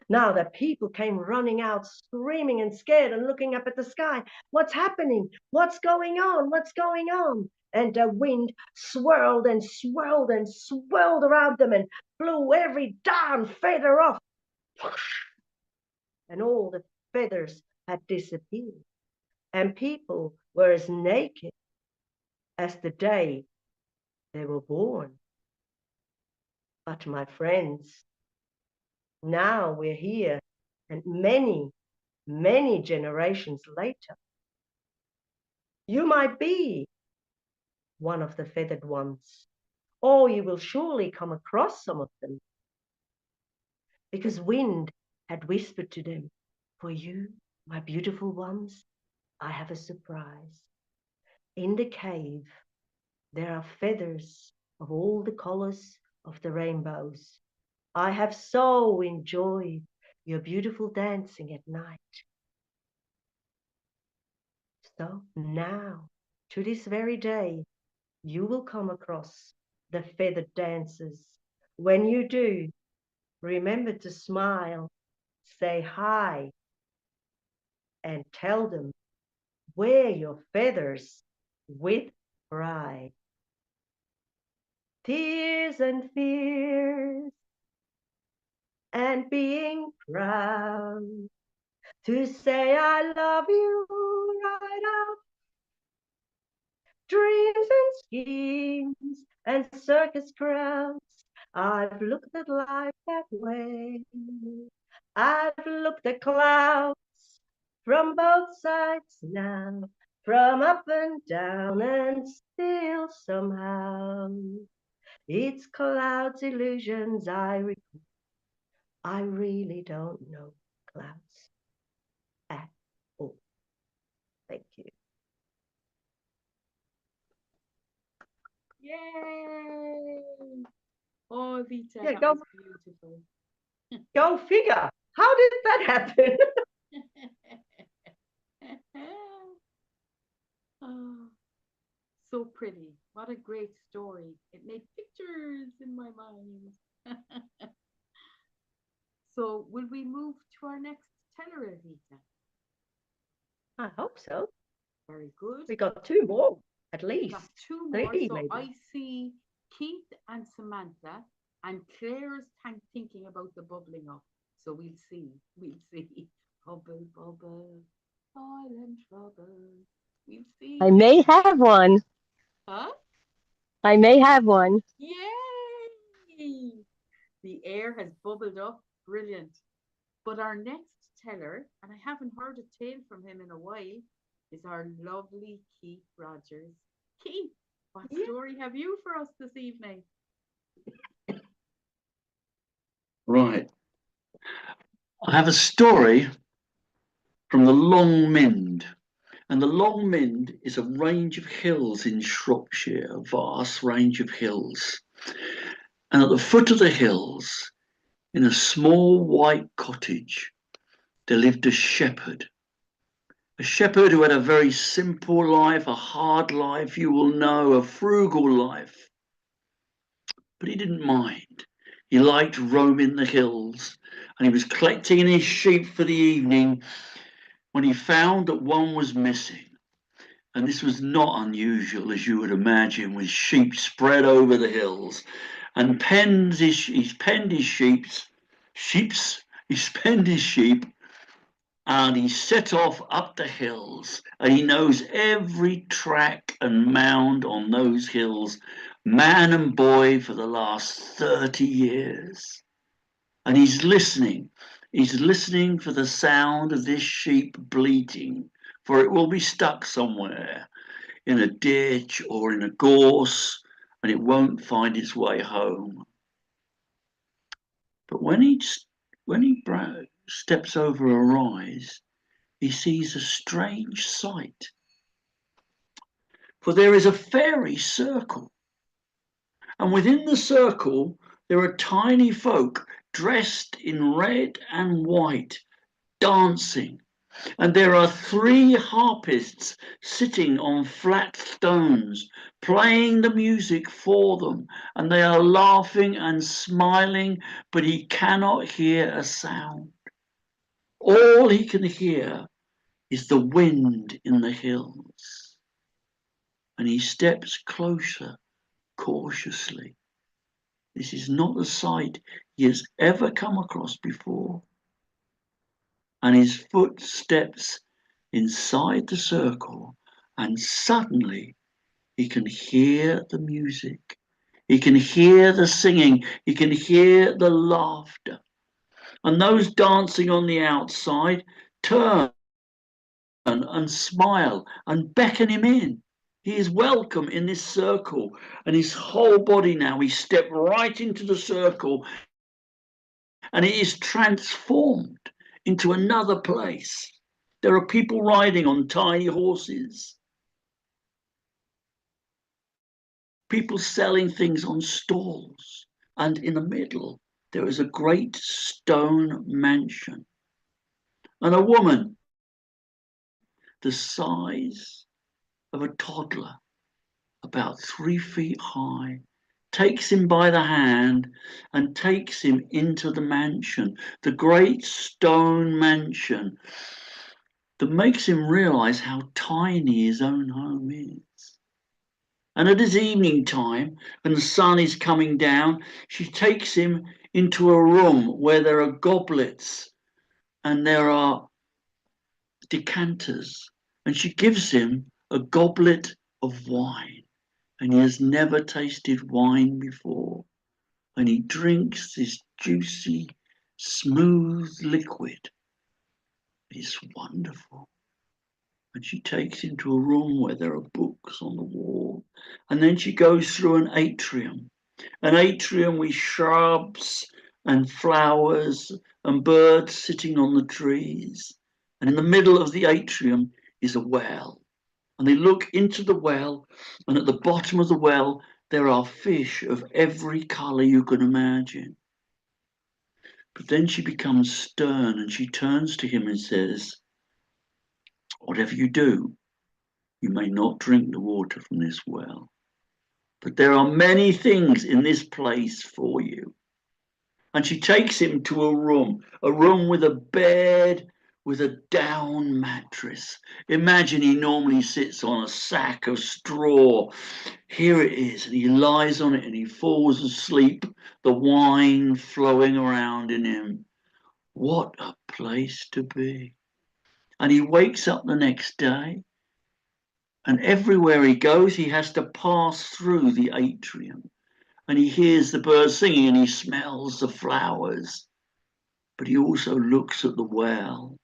Now the people came running out, screaming and scared and looking up at the sky. What's happening? What's going on? What's going on? And the wind swirled and swirled and swirled around them and blew every darn feather off. And all the feathers had disappeared. And people were as naked as the day they were born. But my friends, now we're here, and many, many generations later, you might be one of the feathered ones, or you will surely come across some of them, because Wind had whispered to them, for you, my beautiful ones, I have a surprise. In the cave, there are feathers of all the colors of the rainbows. I have so enjoyed your beautiful dancing at night. So now, to this very day, you will come across the feathered dancers. When you do, remember to smile, say hi, and tell them, wear your feathers with pride. Tears and fears and being proud to say I love you right out. Dreams and schemes and circus crowds, I've looked at life that way. I've looked at clouds from both sides now, from up and down, and still somehow it's clouds, illusions I really don't know clouds at all. Thank you. Yay! Oh, Evita, Yeah, that go- was beautiful. Go figure. How did that happen? Oh, so pretty. What a great story. It made pictures in my mind. So, will we move to our next teller, Evita? I hope so. Very good. We got 2 more, at We've least. got 2 more. 3 So, maybe. I see Keith and Samantha, and Claire's thinking about the bubbling up. So, we'll see. We'll see. Bubble, bubble, silent trouble. We'll see. I may have one. Huh? I may have one. Yay! The air has bubbled up. Brilliant. But our next teller, and I haven't heard a tale from him in a while, is our lovely Keith Rogers. Keith, what story have you for us this evening? Right. I have a story from the Long Mynd. And the Long Mynd is a range of hills in Shropshire, a vast range of hills. And at the foot of the hills, in a small white cottage, there lived a shepherd. A shepherd who had a very simple life, a hard life, you will know, a frugal life. But he didn't mind. He liked roaming the hills, and he was collecting his sheep for the evening when he found that one was missing. And this was not unusual, as you would imagine, with sheep spread over the hills. And he's penned his sheep, and he set off up the hills. And he knows every track and mound on those hills, man and boy, for the last 30 years. And he's listening. He's listening for the sound of this sheep bleating, for it will be stuck somewhere in a ditch or in a gorse, and it won't find its way home. But when he steps over a rise, he sees a strange sight. For there is a fairy circle, and within the circle there are tiny folk dressed in red and white, dancing. And there are 3 harpists sitting on flat stones, playing the music for them. And they are laughing and smiling, but he cannot hear a sound. All he can hear is the wind in the hills. And he steps closer cautiously. This is not a sight he has ever come across before. And his foot steps inside the circle, and suddenly he can hear the music. He can hear the singing. He can hear the laughter. And those dancing on the outside turn and smile and beckon him in. He is welcome in this circle, and his whole body now, he stepped right into the circle, and it is transformed into another place. There are people riding on tiny horses, people selling things on stalls, and in the middle there is a great stone mansion. And a woman the size of a toddler, about 3 feet high, takes him by the hand and takes him into the mansion, the great stone mansion that makes him realize how tiny his own home is. And at his evening time, when the sun is coming down, she takes him into a room where there are goblets and there are decanters, and she gives him a goblet of wine, and he has never tasted wine before, and he drinks this juicy, smooth liquid. It's wonderful. And she takes him to a room where there are books on the wall, and then she goes through an atrium with shrubs and flowers and birds sitting on the trees. And in the middle of the atrium is a well. And they look into the well, and at the bottom of the well, there are fish of every colour you can imagine. But then she becomes stern and she turns to him and says, whatever you do, you may not drink the water from this well. But there are many things in this place for you. And she takes him to a room with a bed, with a down mattress. Imagine he normally sits on a sack of straw. Here it is, and he lies on it and he falls asleep, the wine flowing around in him. What a place to be. And he wakes up the next day, and everywhere he goes, he has to pass through the atrium. And he hears the birds singing and he smells the flowers. But he also looks at the well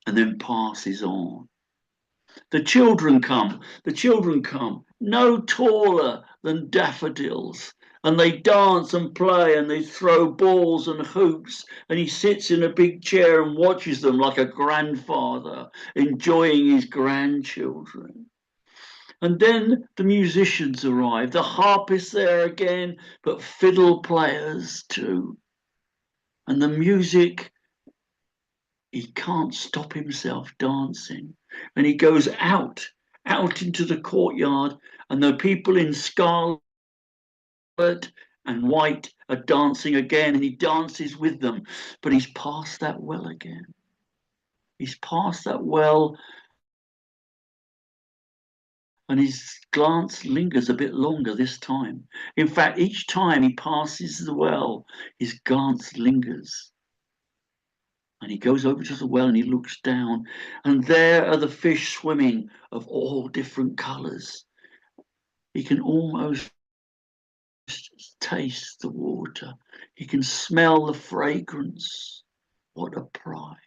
and then passes on. The children come, no taller than daffodils, and they dance and play and they throw balls and hoops, and he sits in a big chair and watches them like a grandfather enjoying his grandchildren. And then the musicians arrive, the harpists there again, but fiddle players too. And the music, he can't stop himself dancing. And he goes out into the courtyard, and the people in scarlet and white are dancing again, and he dances with them. But he's past that well again. He's past that well, and his glance lingers a bit longer this time. In fact, each time he passes the well, his glance lingers. And he goes over to the well and he looks down, and there are the fish swimming of all different colours. He can almost taste the water. He can smell the fragrance. What a prize.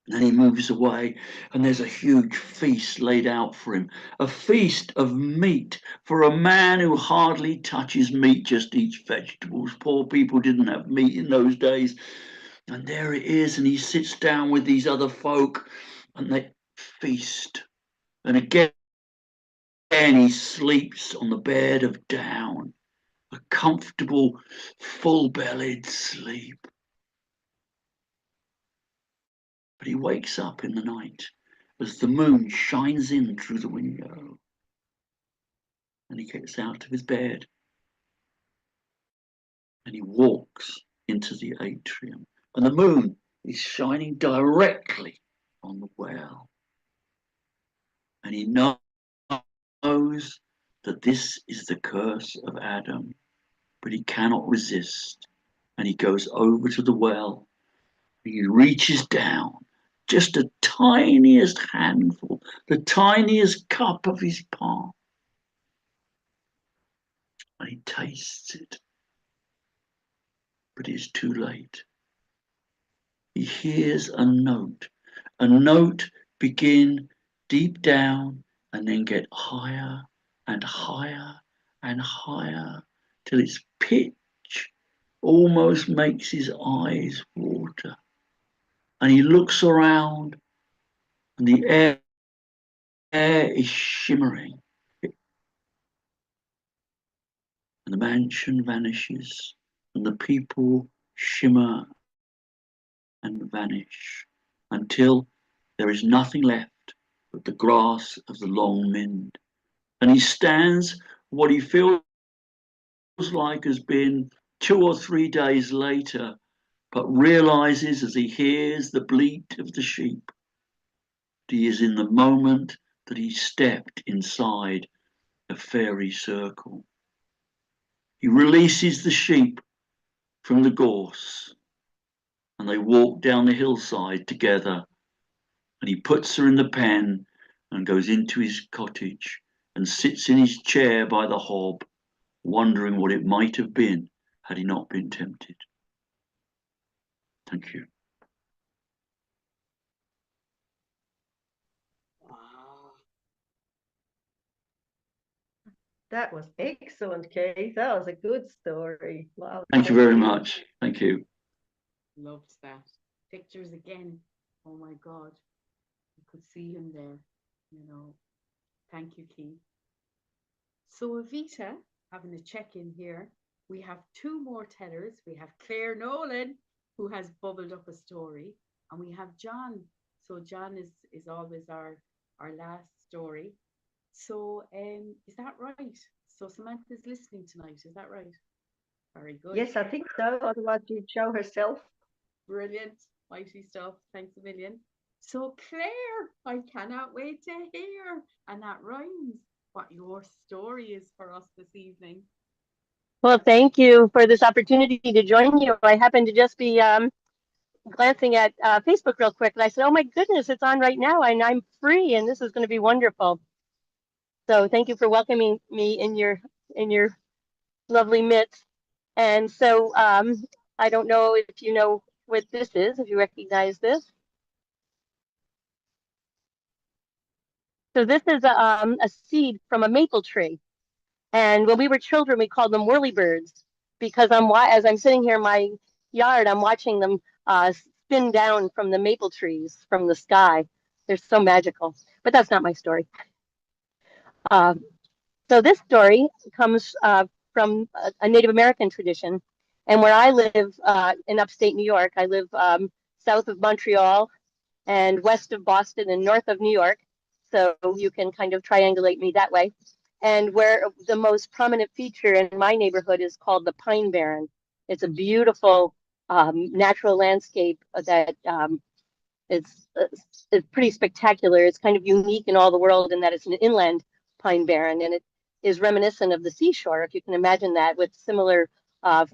And then he moves away, and there's a huge feast laid out for him. A feast of meat for a man who hardly touches meat, just eats vegetables. Poor people didn't have meat in those days. And there it is, and he sits down with these other folk, and they feast. And again he sleeps on the bed of down, a comfortable, full-bellied sleep. But he wakes up in the night as the moon shines in through the window. And he gets out of his bed and he walks into the atrium. And the moon is shining directly on the well. And he knows that this is the curse of Adam, but he cannot resist. And he goes over to the well. He reaches down, just the tiniest handful, the tiniest cup of his palm, and he tastes it. But it's too late. He hears a note begin deep down and then get higher and higher and higher till its pitch almost makes his eyes water. And he looks around, and the air is shimmering. And the mansion vanishes, and the people shimmer and vanish until there is nothing left but the grass of the long Mind. And he stands what he feels like has been 2 or 3 days later, but realizes as he hears the bleat of the sheep, he is in the moment that he stepped inside a fairy circle. He releases the sheep from the gorse, and they walk down the hillside together, and he puts her in the pen and goes into his cottage and sits in his chair by the hob, wondering what it might have been had he not been tempted. Thank you. Wow. That was excellent, Keith. That was a good story. Wow. Thank you very much. Thank you. Loved that. Pictures again. Oh my God, you could see him there, you know. Thank you, Keith. So, Evita, having a check in here, we have two more tellers. We have Claire Nolan, who has bubbled up a story, and we have John. So, John is always our last story. So, is that right? So, Samantha's listening tonight. Is that right? Very good. Yes, I think so. Otherwise, she'd show herself. Brilliant. Mighty stuff. Thanks a million. So, Claire, I cannot wait to hear. And that rhymes what your story is for us this evening. Well, thank you for this opportunity to join you. I happened to just be glancing at Facebook real quick, and I said, "Oh my goodness, it's on right now, and I'm free, and this is going to be wonderful." So, thank you for welcoming me in your lovely midst. And so, I don't know if you know what this is, if you recognize this. So, this is a seed from a maple tree. And when we were children, we called them whirlybirds because as I'm sitting here in my yard, I'm watching them spin down from the maple trees from the sky. They're so magical. But that's not my story. Uh, so this story comes from a Native American tradition. And where I live in upstate New York, I live south of Montreal and west of Boston and north of New York. So you can kind of triangulate me that way. And where the most prominent feature in my neighborhood is called the Pine Barren. It's a beautiful natural landscape that is pretty spectacular. It's kind of unique in all the world in that it's an inland pine barren, and it is reminiscent of the seashore, if you can imagine that, with similar uh,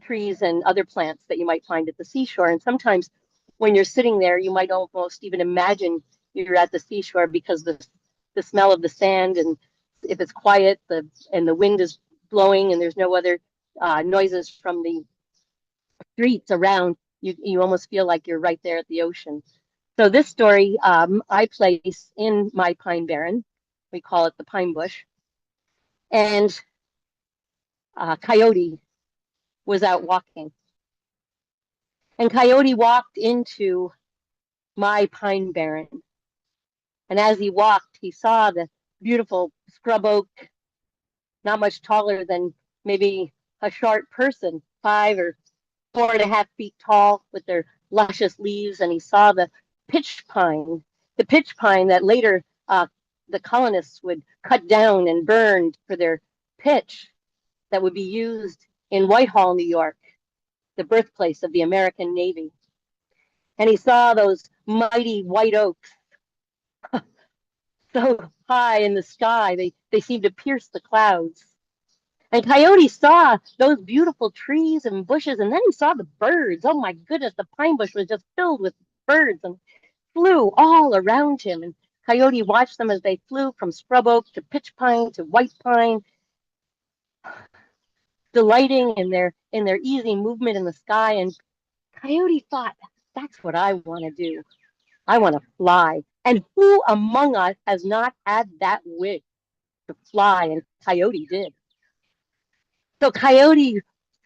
trees and other plants that you might find at the seashore. And sometimes when you're sitting there, you might almost even imagine you're at the seashore because the smell of the sand, and if it's quiet, the wind is blowing and there's no other noises from the streets around, you almost feel like you're right there at the ocean. So this story I place in my pine barren. We call it the pine bush. And Coyote was out walking. And Coyote walked into my pine barren. And as he walked, he saw the beautiful scrub oak, not much taller than maybe a short person, 5 or 4.5 feet tall, with their luscious leaves. And he saw the pitch pine that later the colonists would cut down and burn for their pitch that would be used in Whitehall, New York, the birthplace of the American Navy. And he saw those mighty white oaks so high in the sky, they seemed to pierce the clouds. And Coyote saw those beautiful trees and bushes, and then he saw the birds. Oh my goodness, the pine bush was just filled with birds and flew all around him. And Coyote watched them as they flew from scrub oak to pitch pine to white pine, delighting in their easy movement in the sky. And Coyote thought, that's what I want to do. I want to fly. And who among us has not had that wish to fly? And Coyote did. So Coyote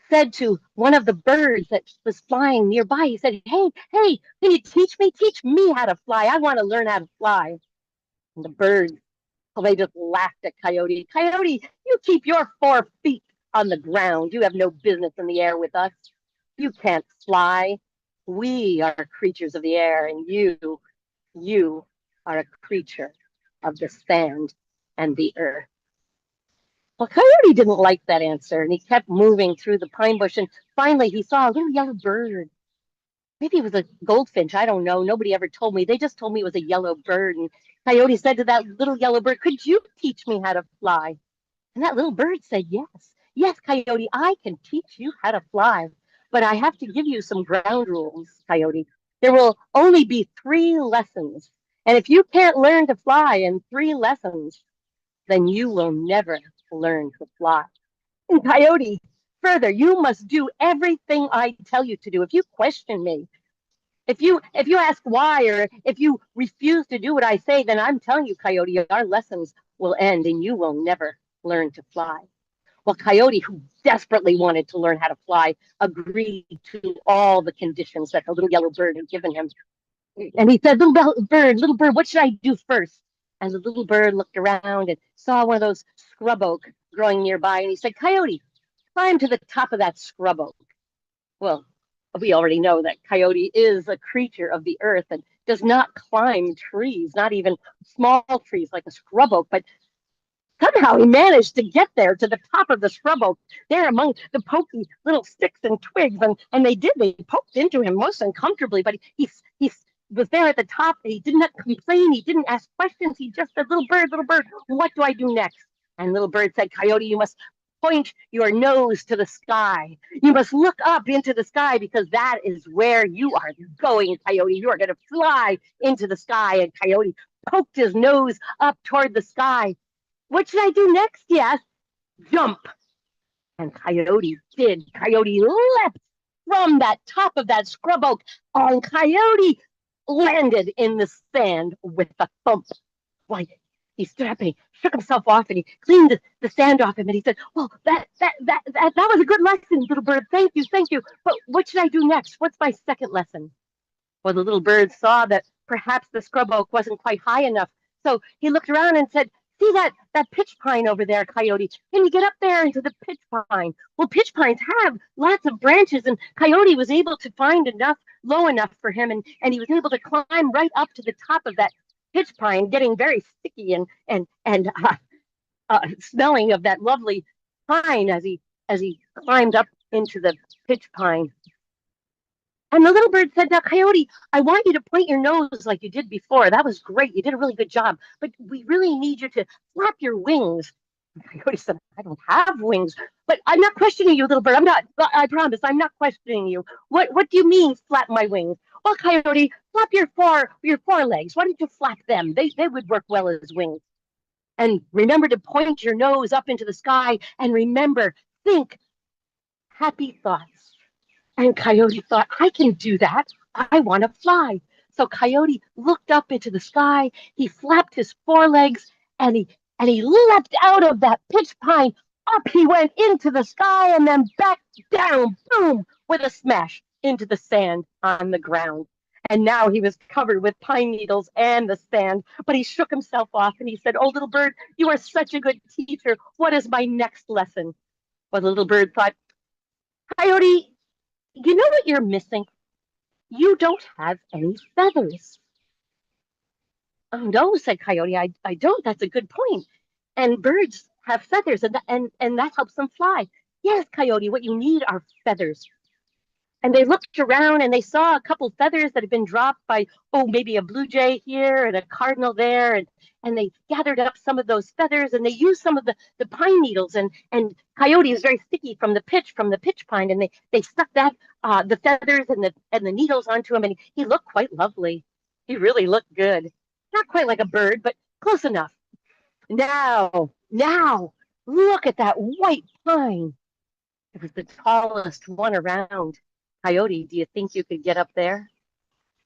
said to one of the birds that was flying nearby, he said, hey, can you teach me? Teach me how to fly. I want to learn how to fly. And the birds, well, they just laughed at Coyote. Coyote, you keep your 4 feet on the ground. You have no business in the air with us. You can't fly. We are creatures of the air, and you are a creature of the sand and the earth. Well, Coyote didn't like that answer, and he kept moving through the pine bush, and finally he saw a little yellow bird. Maybe it was a goldfinch. I don't know. Nobody ever told me. They just told me it was a yellow bird. And Coyote said to that little yellow bird, could you teach me how to fly? And that little bird said, yes. Yes, Coyote, I can teach you how to fly. But I have to give you some ground rules, Coyote. There will only be 3 lessons. And if you can't learn to fly in 3 lessons, then you will never learn to fly. And Coyote, further, you must do everything I tell you to do. If you question me, if you ask why, or if you refuse to do what I say, then I'm telling you, Coyote, our lessons will end and you will never learn to fly. Well, Coyote, who desperately wanted to learn how to fly, agreed to all the conditions that the little yellow bird had given him. And he said, little bird, what should I do first? And the little bird looked around and saw one of those scrub oak growing nearby. And he said, Coyote, climb to the top of that scrub oak. Well, we already know that Coyote is a creature of the earth and does not climb trees, not even small trees like a scrub oak, but somehow he managed to get there to the top of the scrub oak, there among the pokey little sticks and twigs. And they poked into him most uncomfortably, but he was there at the top. He did not complain. He didn't ask questions. He just said, little bird, what do I do next? And little bird said, Coyote, you must point your nose to the sky. You must look up into the sky because that is where you are going, Coyote. You are going to fly into the sky. And Coyote poked his nose up toward the sky. What should I do next? He asked. Jump. And Coyote did. Coyote leapt from that top of that scrub oak, and Coyote landed in the sand with a thump. Why, he stood up and he shook himself off and he cleaned the sand off him and he said, well, that was a good lesson, little bird. Thank you, thank you. But what should I do next? What's my second lesson? Well, the little bird saw that perhaps the scrub oak wasn't quite high enough. So he looked around and said, see that pitch pine over there, Coyote? Can you get up there into the pitch pine? Well, pitch pines have lots of branches, and Coyote was able to find enough, low enough for him, and he was able to climb right up to the top of that pitch pine, getting very sticky and smelling of that lovely pine as he climbed up into the pitch pine. And the little bird said, now, Coyote, I want you to point your nose like you did before. That was great. You did a really good job. But we really need you to flap your wings. And Coyote said, I don't have wings. But I'm not questioning you, little bird. I promise, I'm not questioning you. What do you mean, flap my wings? Well, Coyote, flap your forelegs. Why don't you flap them? They would work well as wings. And remember to point your nose up into the sky. And remember, think happy thoughts. And Coyote thought, I can do that. I want to fly. So Coyote looked up into the sky. He flapped his forelegs and he leapt out of that pitch pine. Up he went into the sky and then back down, boom, with a smash into the sand on the ground. And now he was covered with pine needles and the sand, but he shook himself off and he said, oh, little bird, you are such a good teacher. What is my next lesson? Well, the little bird thought, Coyote, you know what you're missing? You don't have any feathers. Oh, no, said Coyote, I don't. That's a good point. And birds have feathers, and that helps them fly. Yes, Coyote, what you need are feathers. And they looked around and they saw a couple feathers that had been dropped by, maybe a blue jay here and a cardinal there. And they gathered up some of those feathers and they used some of the pine needles. And Coyote is very sticky from the pitch pine. And they stuck that the feathers and the needles onto him. And he looked quite lovely. He really looked good. Not quite like a bird, but close enough. Now, look at that white pine. It was the tallest one around. Coyote, do you think you could get up there?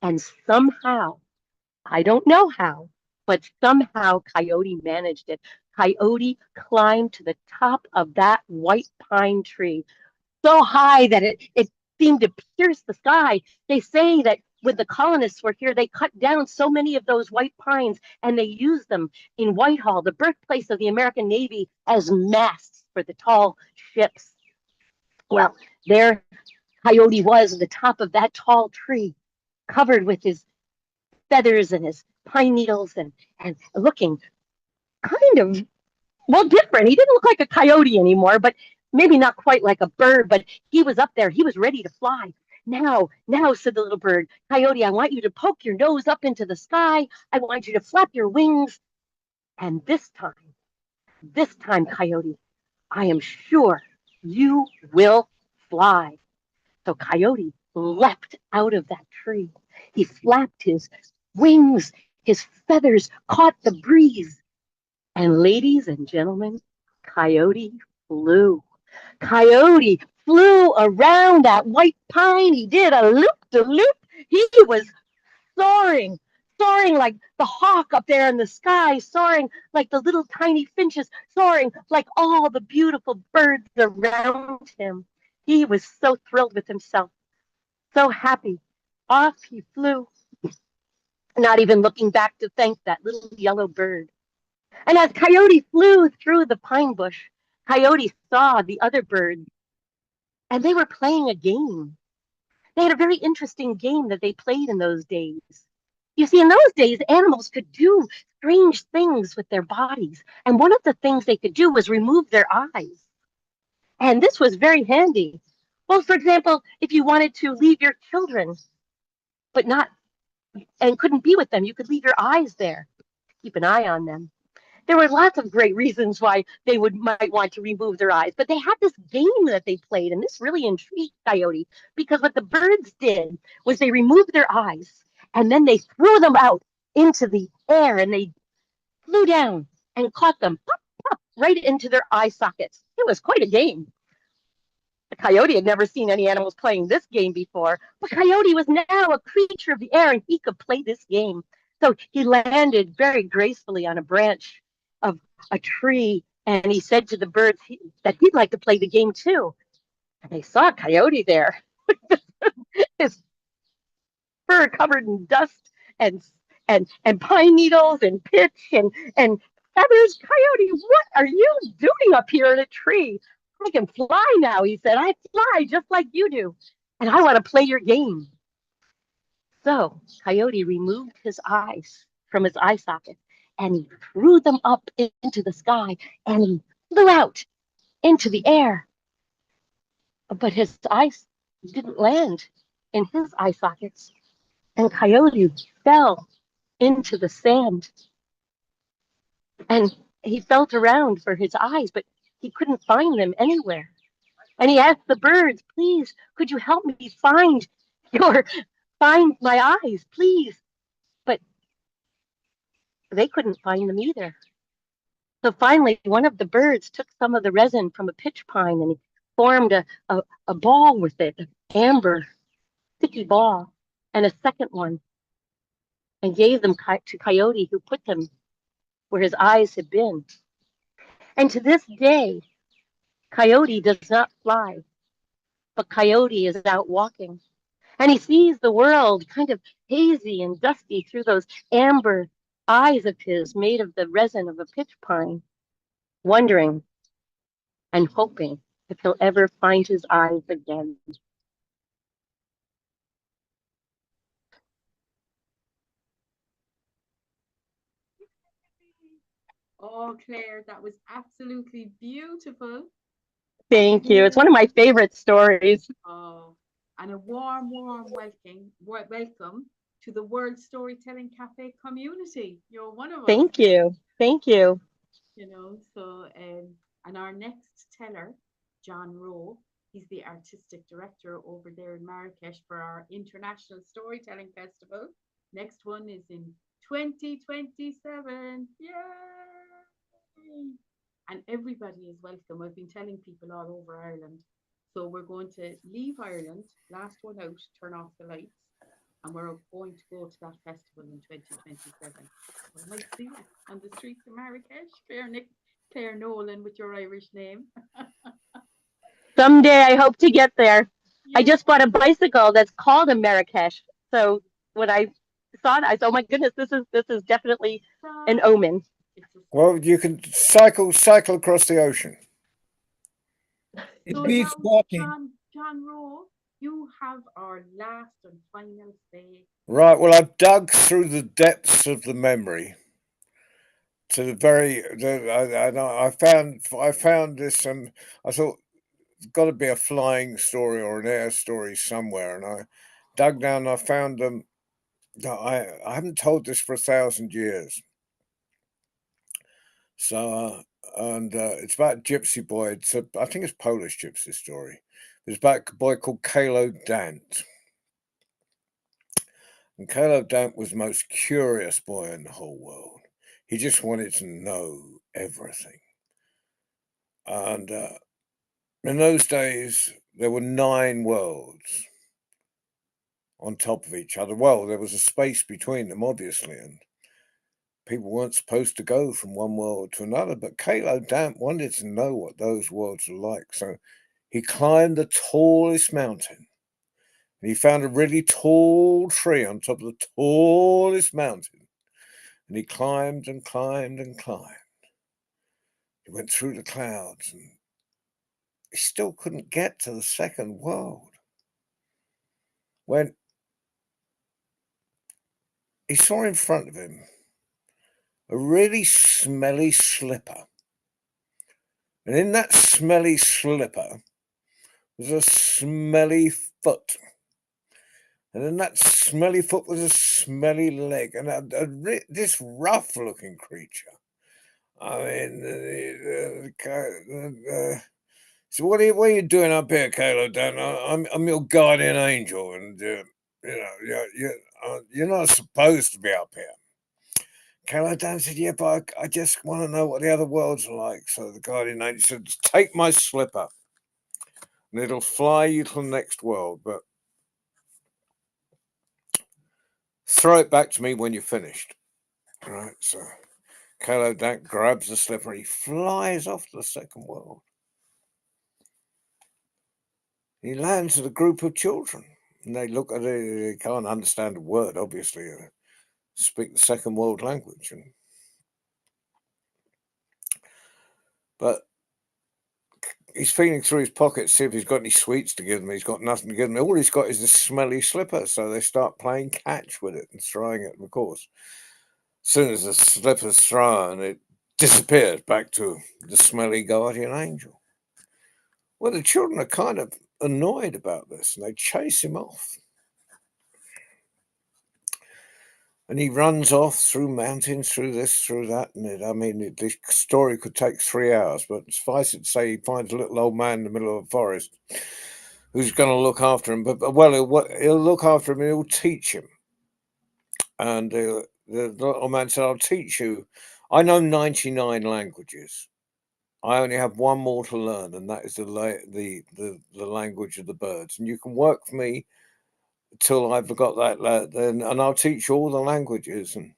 And somehow, I don't know how, but somehow Coyote managed it. Coyote climbed to the top of that white pine tree so high that it seemed to pierce the sky. They say that when the colonists were here, they cut down so many of those white pines and they used them in Whitehall, the birthplace of the American Navy, as masts for the tall ships. Well, there Coyote was at the top of that tall tree, covered with his feathers and his pine needles and looking kind of, different. He didn't look like a coyote anymore, but maybe not quite like a bird, but he was up there. He was ready to fly. Now, said the little bird, Coyote, I want you to poke your nose up into the sky. I want you to flap your wings. And this time, Coyote, I am sure you will fly. So Coyote leapt out of that tree. He flapped his wings, his feathers caught the breeze. And ladies and gentlemen, Coyote flew. Coyote flew around that white pine. He did a loop-de-loop. He was soaring like the hawk up there in the sky, soaring like the little tiny finches, soaring like all the beautiful birds around him. He was so thrilled with himself, so happy. Off he flew. not even looking back to thank that little yellow bird. And as Coyote flew through the pine bush, Coyote saw the other birds, and they were playing a game. They had a very interesting game that they played in those days. You see, in those days, animals could do strange things with their bodies. And one of the things they could do was remove their eyes. And this was very handy. Well, for example, if you wanted to leave your children, but not and couldn't be with them, you could leave your eyes there, keep an eye on them. There were lots of great reasons why they might want to remove their eyes, but they had this game that they played, and this really intrigued Coyote because what the birds did was they removed their eyes and then they threw them out into the air and they flew down and caught them pop, pop, right into their eye sockets. It was quite a game. The Coyote had never seen any animals playing this game before, but Coyote was now a creature of the air and he could play this game. So he landed very gracefully on a branch of a tree and he said to the birds that he'd like to play the game too. And they saw Coyote there, his fur covered in dust and pine needles and pitch and feathers. Coyote, what are you doing up here in a tree? I can fly now, he said. I fly just like you do. And I want to play your game. So Coyote removed his eyes from his eye socket and he threw them up into the sky and he flew out into the air. But his eyes didn't land in his eye sockets. And Coyote fell into the sand. And he felt around for his eyes, but he couldn't find them anywhere. And he asked the birds, please, could you help me find my eyes, please? But they couldn't find them either. So finally, one of the birds took some of the resin from a pitch pine and he formed a ball with it, an amber, sticky ball, and a second one, and gave them to Coyote, who put them where his eyes had been. And to this day, Coyote does not fly, but Coyote is out walking. And he sees the world kind of hazy and dusty through those amber eyes of his made of the resin of a pitch pine, wondering and hoping if he'll ever find his eyes again. Oh, Claire, that was absolutely beautiful. Thank you. It's one of my favorite stories. Oh, and a warm, warm welcome to the World Storytelling Cafe community. You're one of us. Thank you. Thank you. You know, so and our next teller, John Rowe, he's the artistic director over there in Marrakesh for our International Storytelling Festival. Next one is in 2027. Yay! And everybody is welcome. I've been telling people all over Ireland. So we're going to leave Ireland, last one out, turn off the lights, and we're going to go to that festival in 2027. I might see you on the streets of Marrakesh, Claire Nolan with your Irish name. Someday I hope to get there. Yeah. I just bought a bicycle that's called a Marrakesh. So when I saw it, I thought, oh my goodness, this is definitely an omen. Well, you can cycle across the ocean. It So beats now, walking. John Rowe, you have our last and final say. Right. Well, I've dug through the depths of the memory to I found this, and I thought there's got to be a flying story or an air story somewhere, and I dug down and I found them. I haven't told this for 1,000 years. So, it's about Gypsy Boy. I think it's Polish gypsy story. It's about a boy called Kalo Dant. And Kalo Dant was the most curious boy in the whole world. He just wanted to know everything. And in those days, there were 9 worlds on top of each other. Well, there was a space between them, obviously, and people weren't supposed to go from one world to another, but Kalo Dant wanted to know what those worlds were like. So he climbed the tallest mountain And he found a really tall tree on top of the tallest mountain. And he climbed and climbed and climbed. He went through the clouds and he still couldn't get to the second world. When he saw in front of him a really smelly slipper. And in that smelly slipper was a smelly foot. And in that smelly foot was a smelly leg. And this rough-looking creature. I mean, so what are you doing up here, Caleb? Dan? I'm your guardian angel, and you're not supposed to be up here. Caladan said, yeah, but I just want to know what the other worlds are like. So the guardian angel said, take my slipper and it'll fly you to the next world, but throw it back to me when you're finished. All right, so Caladan grabs the slipper and he flies off to the second world. He lands at a group of children and they look at it, they can't understand a word, obviously, speak the second world language. But he's feeling through his pockets, see if he's got any sweets to give them. He's got nothing to give them. All he's got is this smelly slipper. So they start playing catch with it and throwing it. And of course, as soon as the slipper's thrown, it disappears back to the smelly guardian angel. Well, the children are kind of annoyed about this and they chase him off. And he runs off through mountains, through this, through that. And the story could take 3 hours, but suffice it to say, he finds a little old man in the middle of a forest who's going to look after him. But he'll look after him and he'll teach him. And the little man said, I'll teach you. I know 99 languages. I only have one more to learn, and that is the language of the birds. And you can work for me till I've got that, and I'll teach you all the languages. And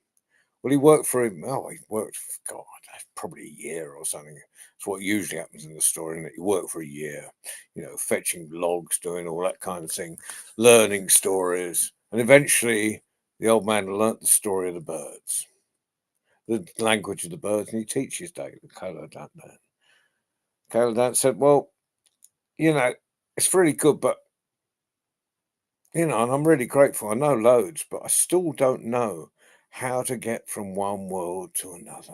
well, he worked for him. Oh, he worked for God, probably a year or something. That's what usually happens in the story. And he worked for a year, fetching logs, doing all that kind of thing, learning stories, and eventually the old man learnt the story of the birds, the language of the birds, and he teaches David Caladan. Caladan said, "Well, it's really good, but." And I'm really grateful. I know loads, but I still don't know how to get from one world to another.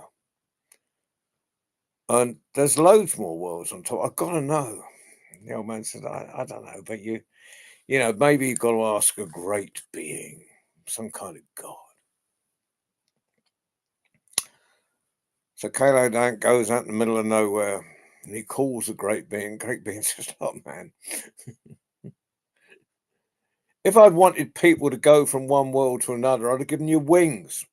And there's loads more worlds on top. I've got to know. The old man said, I don't know, but maybe you've got to ask a great being, some kind of God. So Caladan goes out in the middle of nowhere and he calls the great being. Great being says, look, man, if I'd wanted people to go from one world to another, I'd have given you wings.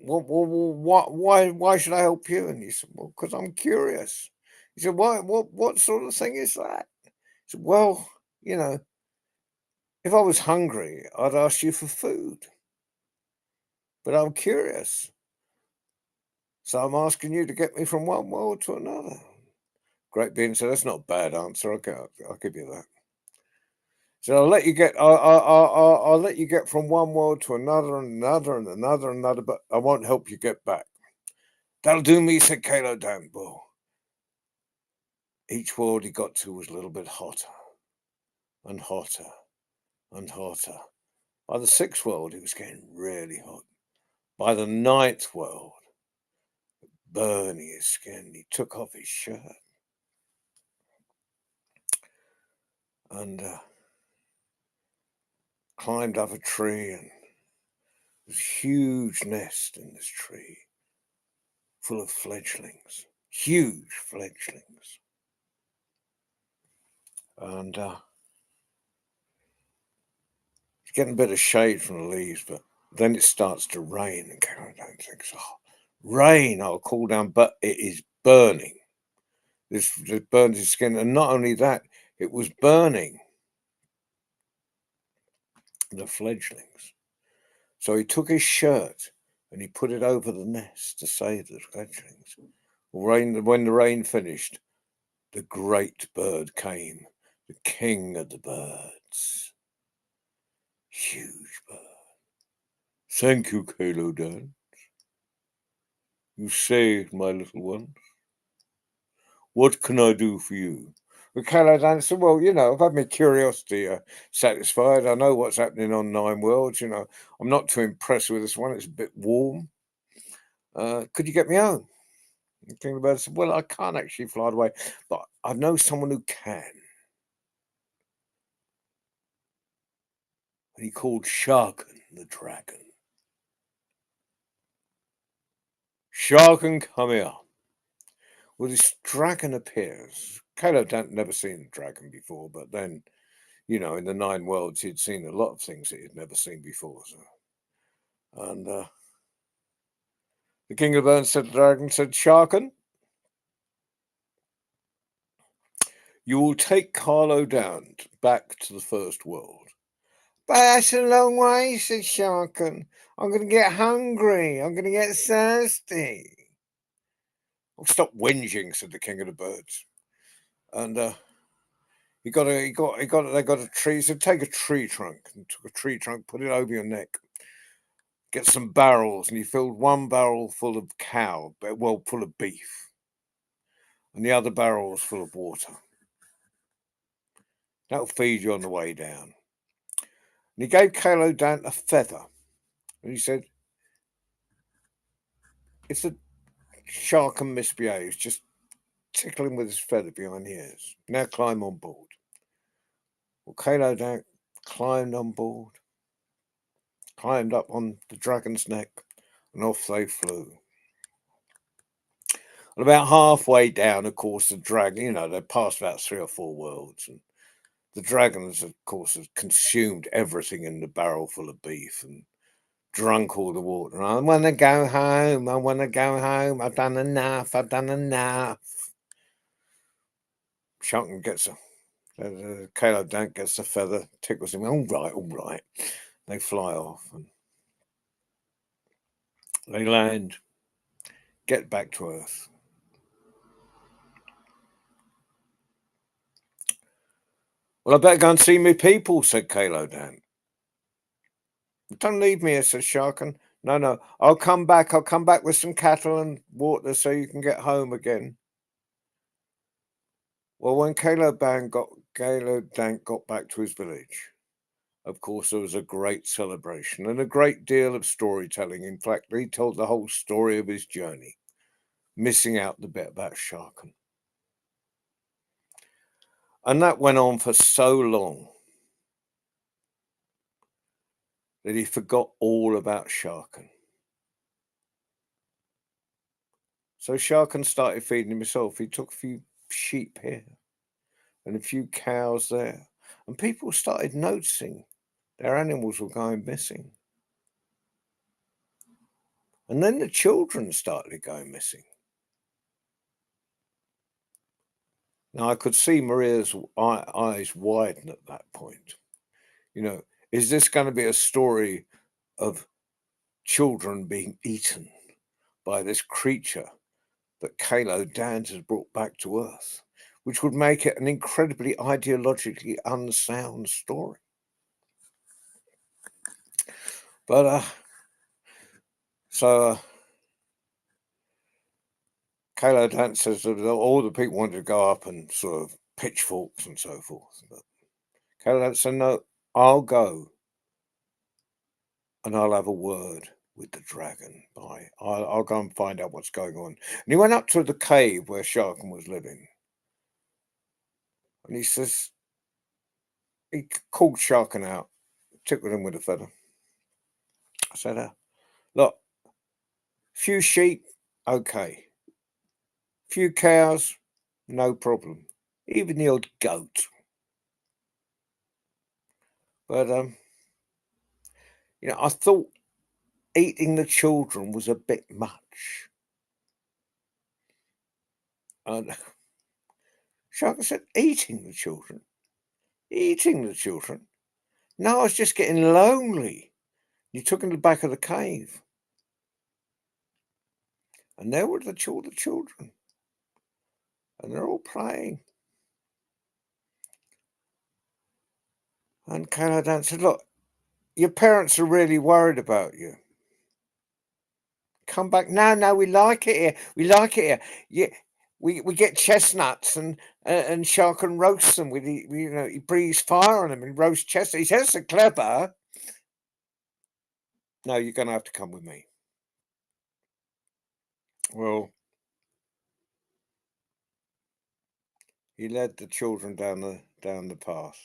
Why should I help you? And he said, well, because I'm curious. He said, what sort of thing is that? He said, well, if I was hungry, I'd ask you for food. But I'm curious. So I'm asking you to get me from one world to another. Great being said, that's not a bad answer. I'll give you that. So I'll let you get from one world to another and another and another and another, but I won't help you get back. That'll do me, said Caladan. Well, each world he got to was a little bit hotter and hotter and hotter. By the 6th world, it was getting really hot. By the 9th world, burning his skin, he took off his shirt and climbed up a tree, and there was a huge nest in this tree full of fledglings, huge fledglings. And it's getting a bit of shade from the leaves, but then it starts to rain, and Caladan thinks, oh, rain, I'll cool down, but it is burning. This burns his skin, and not only that, it was burning the fledglings. So he took his shirt and he put it over the nest to save the fledglings. When the rain finished, the great bird came the king of the birds. Huge bird. Thank you, Kalo Dance. You saved my little ones. What can I do for you? Well, Kalo Dance said, well, I've had my curiosity satisfied. I know what's happening on Nine Worlds. I'm not too impressed with this one. It's a bit warm. Could you get me home? The king of the birds said, well, I can't actually fly away, but I know someone who can. And he called Sharkan the dragon. Sharkan, come here. Well, this dragon appears. Kalo had never seen a dragon before, but then, in the Nine Worlds, he'd seen a lot of things that he'd never seen before. So. And the king of the birds said to the dragon, said, Sharkan, you will take Carlo down back to the first world. But that's a long way, said Sharkan. I'm going to get hungry. I'm going to get thirsty. Oh, stop whinging, said the king of the birds. And they got a tree. He said, take a tree trunk. And took a tree trunk, put it over your neck. Get some barrels. And he filled one barrel full of full of beef. And the other barrel was full of water. That'll feed you on the way down. And he gave Kalo Dan a feather. And he said, if the Sharkan misbehaves, just tickle him with his feather behind the ears. Now climb on board. Well, Kalo Dan climbed on board, climbed up on the dragon's neck, and off they flew. And about halfway down, of course, the dragon, they passed about 3 or 4 worlds, and the dragons, of course, had consumed everything in the barrel full of beef and drunk all the water. I want to go home. I want to go home. I've done enough. I've done enough. Sharkan gets Kalo Dan gets the feather, tickles him. All right. They fly off and they land, get back to Earth. Well, I better go and see me people, said Kalo Dan. Don't leave me here, said Sharkan. No, I'll come back. I'll come back with some cattle and water so you can get home again. Well, when Kalo Dan got back to his village, of course, there was a great celebration and a great deal of storytelling. In fact, he told the whole story of his journey, missing out the bit about Sharkan. And that went on for so long that he forgot all about Sharkan. So Sharkan started feeding himself. He took a few sheep here and a few cows there. And people started noticing their animals were going missing. And then the children started going missing. Now, I could see Maria's eyes widen at that point. Is this going to be a story of children being eaten by this creature that Kalo Dan has brought back to Earth, which would make it an incredibly ideologically unsound story? But Kalo Dan says that all the people wanted to go up and sort of pitchforks and so forth. But Kalo Dan said, no, I'll go and I'll have a word with the dragon. I'll go and find out what's going on. And he went up to the cave where Sharkan was living. And he says, he called Sharkan out, tickled him with a feather. I said, look, few sheep, okay. Few cows, no problem. Even the odd goat. But, I thought eating the children was a bit much. And Sharkan said, eating the children? Eating the children? No, I was just getting lonely. You took him to the back of the cave. And there were all the children. And they're all playing. And Kayla Dan said, look, your parents are really worried about you. Come back. No, we like it here. We like it here. Yeah, we get chestnuts and Shark and roast them with he breathes fire on them and roast chestnuts. He says so clever. No, you're gonna have to come with me. Well, he led the children down the path,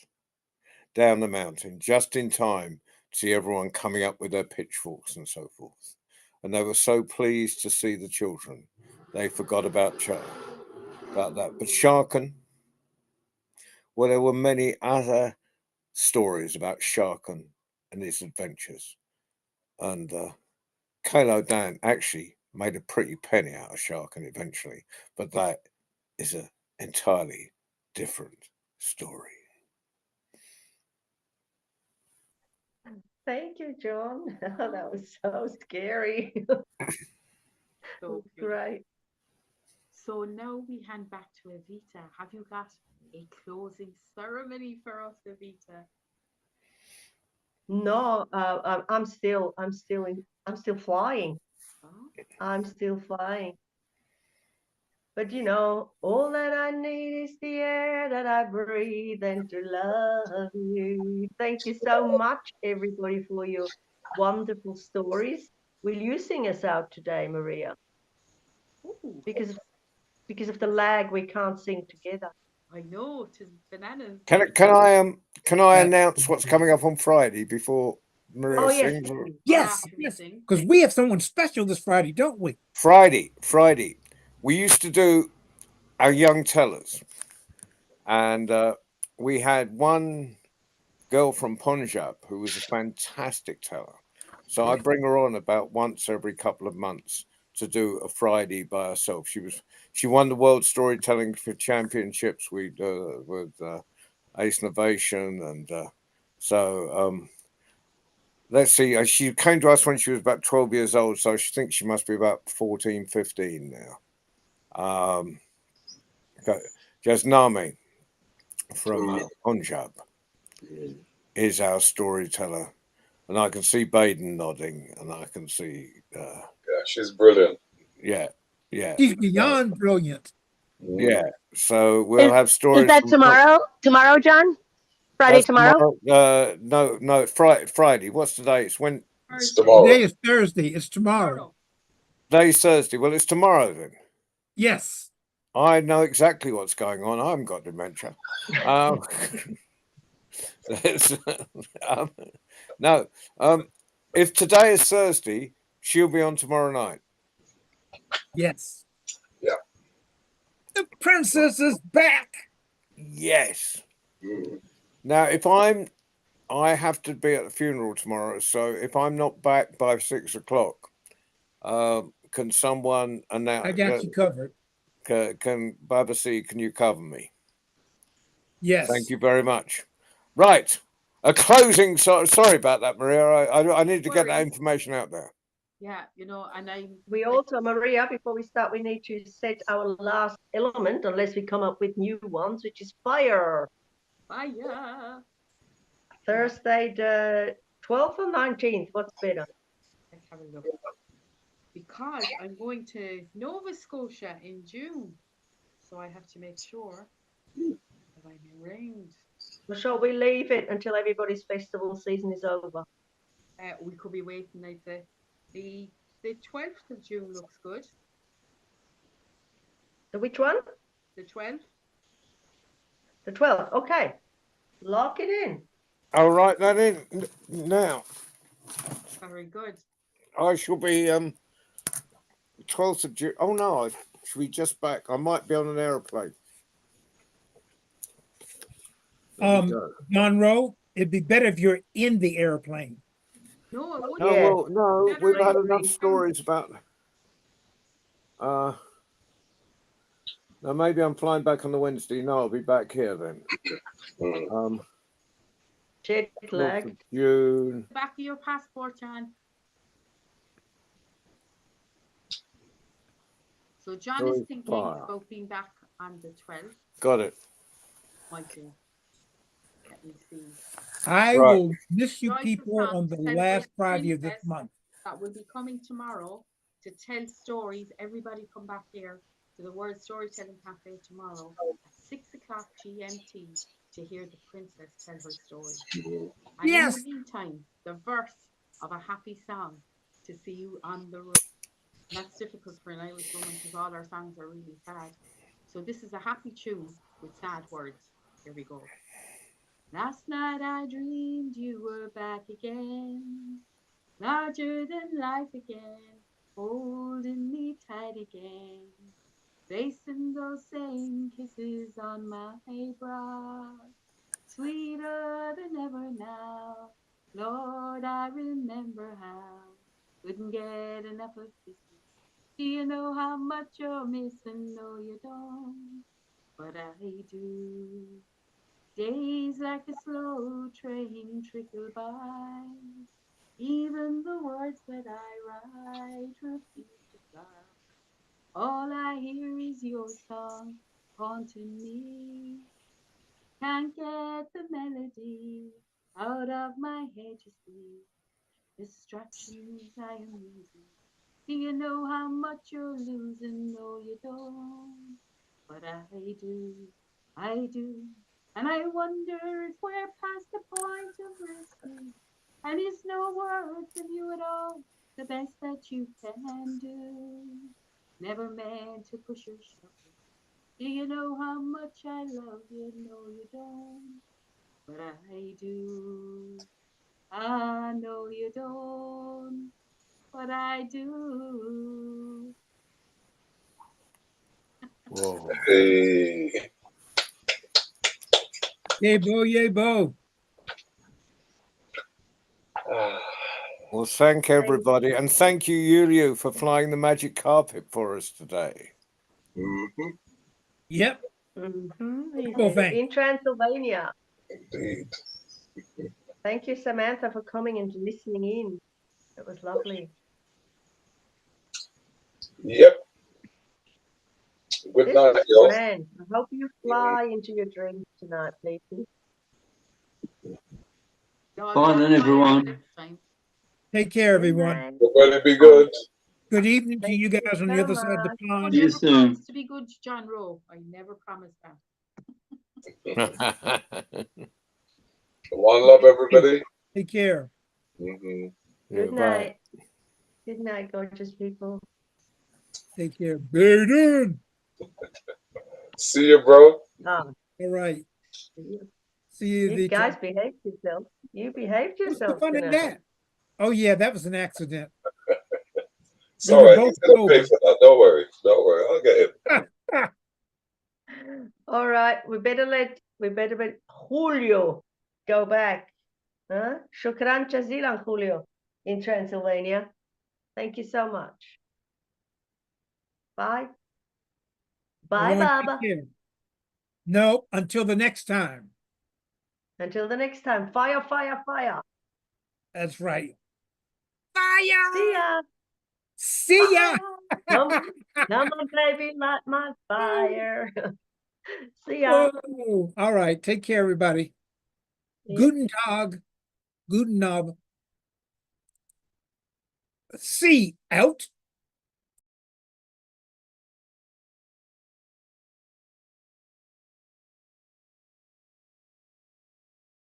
down the mountain, just in time to see everyone coming up with their pitchforks and so forth. And they were so pleased to see the children, they forgot about that. But Sharkan, well, there were many other stories about Sharkan and his adventures. And Kalo Dan actually made a pretty penny out of Sharkan eventually, but that is an entirely different story. Thank you, John. That was so scary. So cute. Great. So now we hand back to Evita. Have you got a closing ceremony for us, Evita? No, I'm still flying. Oh, I'm still flying. But you know, all that I need is the air that I breathe and to love you. Thank you so much, everybody, for your wonderful stories. Will you sing us out today, Maria? ooh, Because of the lag, we can't sing together. I know, it is bananas. Can I announce what's coming up on Friday before Maria Oh yes, sings? please. Yes, After we yes, sing. because we have someone special this Friday, don't we? Friday. We used to do our young tellers, and we had one girl from Punjab who was a fantastic teller. So I bring her on about once every couple of months to do a Friday by herself. She won the World Storytelling for Championships with Ace Novation, and let's see. She came to us when she was about 12 years old, so she thinks she must be about 14, 15 now. Jasnami from Punjab is our storyteller. And I can see Baden nodding, and I can see, Yeah, she's brilliant. yeah. She's beyond brilliant. Yeah. So we'll have stories. Is that tomorrow? Tomorrow, John? Friday tomorrow? No, Friday. What's the day? It's when? It's Thursday. tomorrow. Today is Thursday. It's tomorrow. Today's Thursday. Well, it's tomorrow then. Yes. I know exactly what's going on. I haven't got dementia. No. If today is Thursday, she'll be on tomorrow night. Yes. Yeah. The princess is back. Yes. Mm. Now, I have to be at the funeral tomorrow, so if I'm not back by 6 o'clock, can someone announce? I got you covered. Can Babasi, can you cover me? Yes. Thank you very much. Right. A closing. Sorry about that, Maria. I need to get that information out there. Yeah, and We also, Maria, before we start, we need to set our last element, unless we come up with new ones, which is fire. fire. Thursday, the 12th or 19th, what's better? Let's have a look. Because I'm going to Nova Scotia in June, so I have to make sure that I'm around. Or shall we leave it until everybody's festival season is over? We could be waiting, I'd say. The 12th of June looks good. So which one? The 12th. The 12th. Okay. Lock it in. I'll write that in now. Very good. I shall be 12th of June. Oh no, I should be just back. I might be on an aeroplane. Monroe, it'd be better if you're in the airplane. No, I wouldn't. No, Yeah. well, no, Better we've if had you're enough in stories about. Now maybe I'm flying back on the Wednesday. No, I'll be back here then. Jet 12th lag. of June. Back of your passport, John. So John is thinking Fire. about being back on the 12th. Got it. Might be. You see. I Right. will miss you Joyous people song on to the celebrate last the Friday of this princess month. that will be coming tomorrow to tell stories. Everybody come back here to the World Storytelling Cafe tomorrow at 6 o'clock GMT to hear the princess tell her story. And in the Yes. meantime, the verse of a happy song to see you on the road. And that's difficult for an Irish woman because all our songs are really sad. So this is a happy tune with sad words. Here we go. Last night I dreamed you were back again, larger than life again, holding me tight again, placing those same kisses on my brow, sweeter than ever now. Lord, I remember how, couldn't get enough of kisses. Do you know how much you're missing? No, you don't, but I do. Days like a slow train trickle by. Even the words that I write refuse to fly. All I hear is your song haunting me. Can't get the melody out of my head, you see. Distractions I am using. Do you know how much you're losing? No, you don't. But I do, I do. And I wonder if we're past the point of rescue. And is no word from you at all the best that you can do? Never meant to push or shove. Do you know how much I love you? No, you don't. But I do. I know you don't, but I do. Whoa. Hey. Yay, Bo, yay, Bo. Ah, Well, thank everybody. And thank you, Julio, for flying the magic carpet for us today. mhm, Yep. He Well, did it thanks. in Transylvania. indeed. Thank you, Samantha, for coming and listening in. It was lovely. Yep. Good This night, was y'all. grand. I hope you fly into your dreams tonight, Lacey. Y'all Bye get then, quiet everyone. next time. Take care, Good everyone. night. Everybody be good. Good evening to Thank you you guys on the so other side of the much. I pond. See you never soon. promised to be good to John Rowe. I never promised that. One love, everybody. Take care. Hmm. Good Bye. night. Good night, gorgeous people. Take care. Baden. See you, bro. Oh, All right. you See you, you Evita. guys behaved yourselves. You behaved What's the yourselves fun in tonight. that? Oh, yeah, that was an accident. It's We all were right. both He's gonna pay sober. for that. Don't worry. Don't worry. I'll get him. All right, we better let Julio go back. Huh? Shukran jazilan, Julio, in Transylvania. Thank you so much. Bye. Bye, Everyone, Baba. take care. No, until the next time. Until the next time. Fire, fire, fire. That's right. See Fire! ya. See ya! Come, come on, baby, light my fire. See ya. Whoa. All right. Take care, everybody. Yeah. Guten Tag. Guten Abend. See out.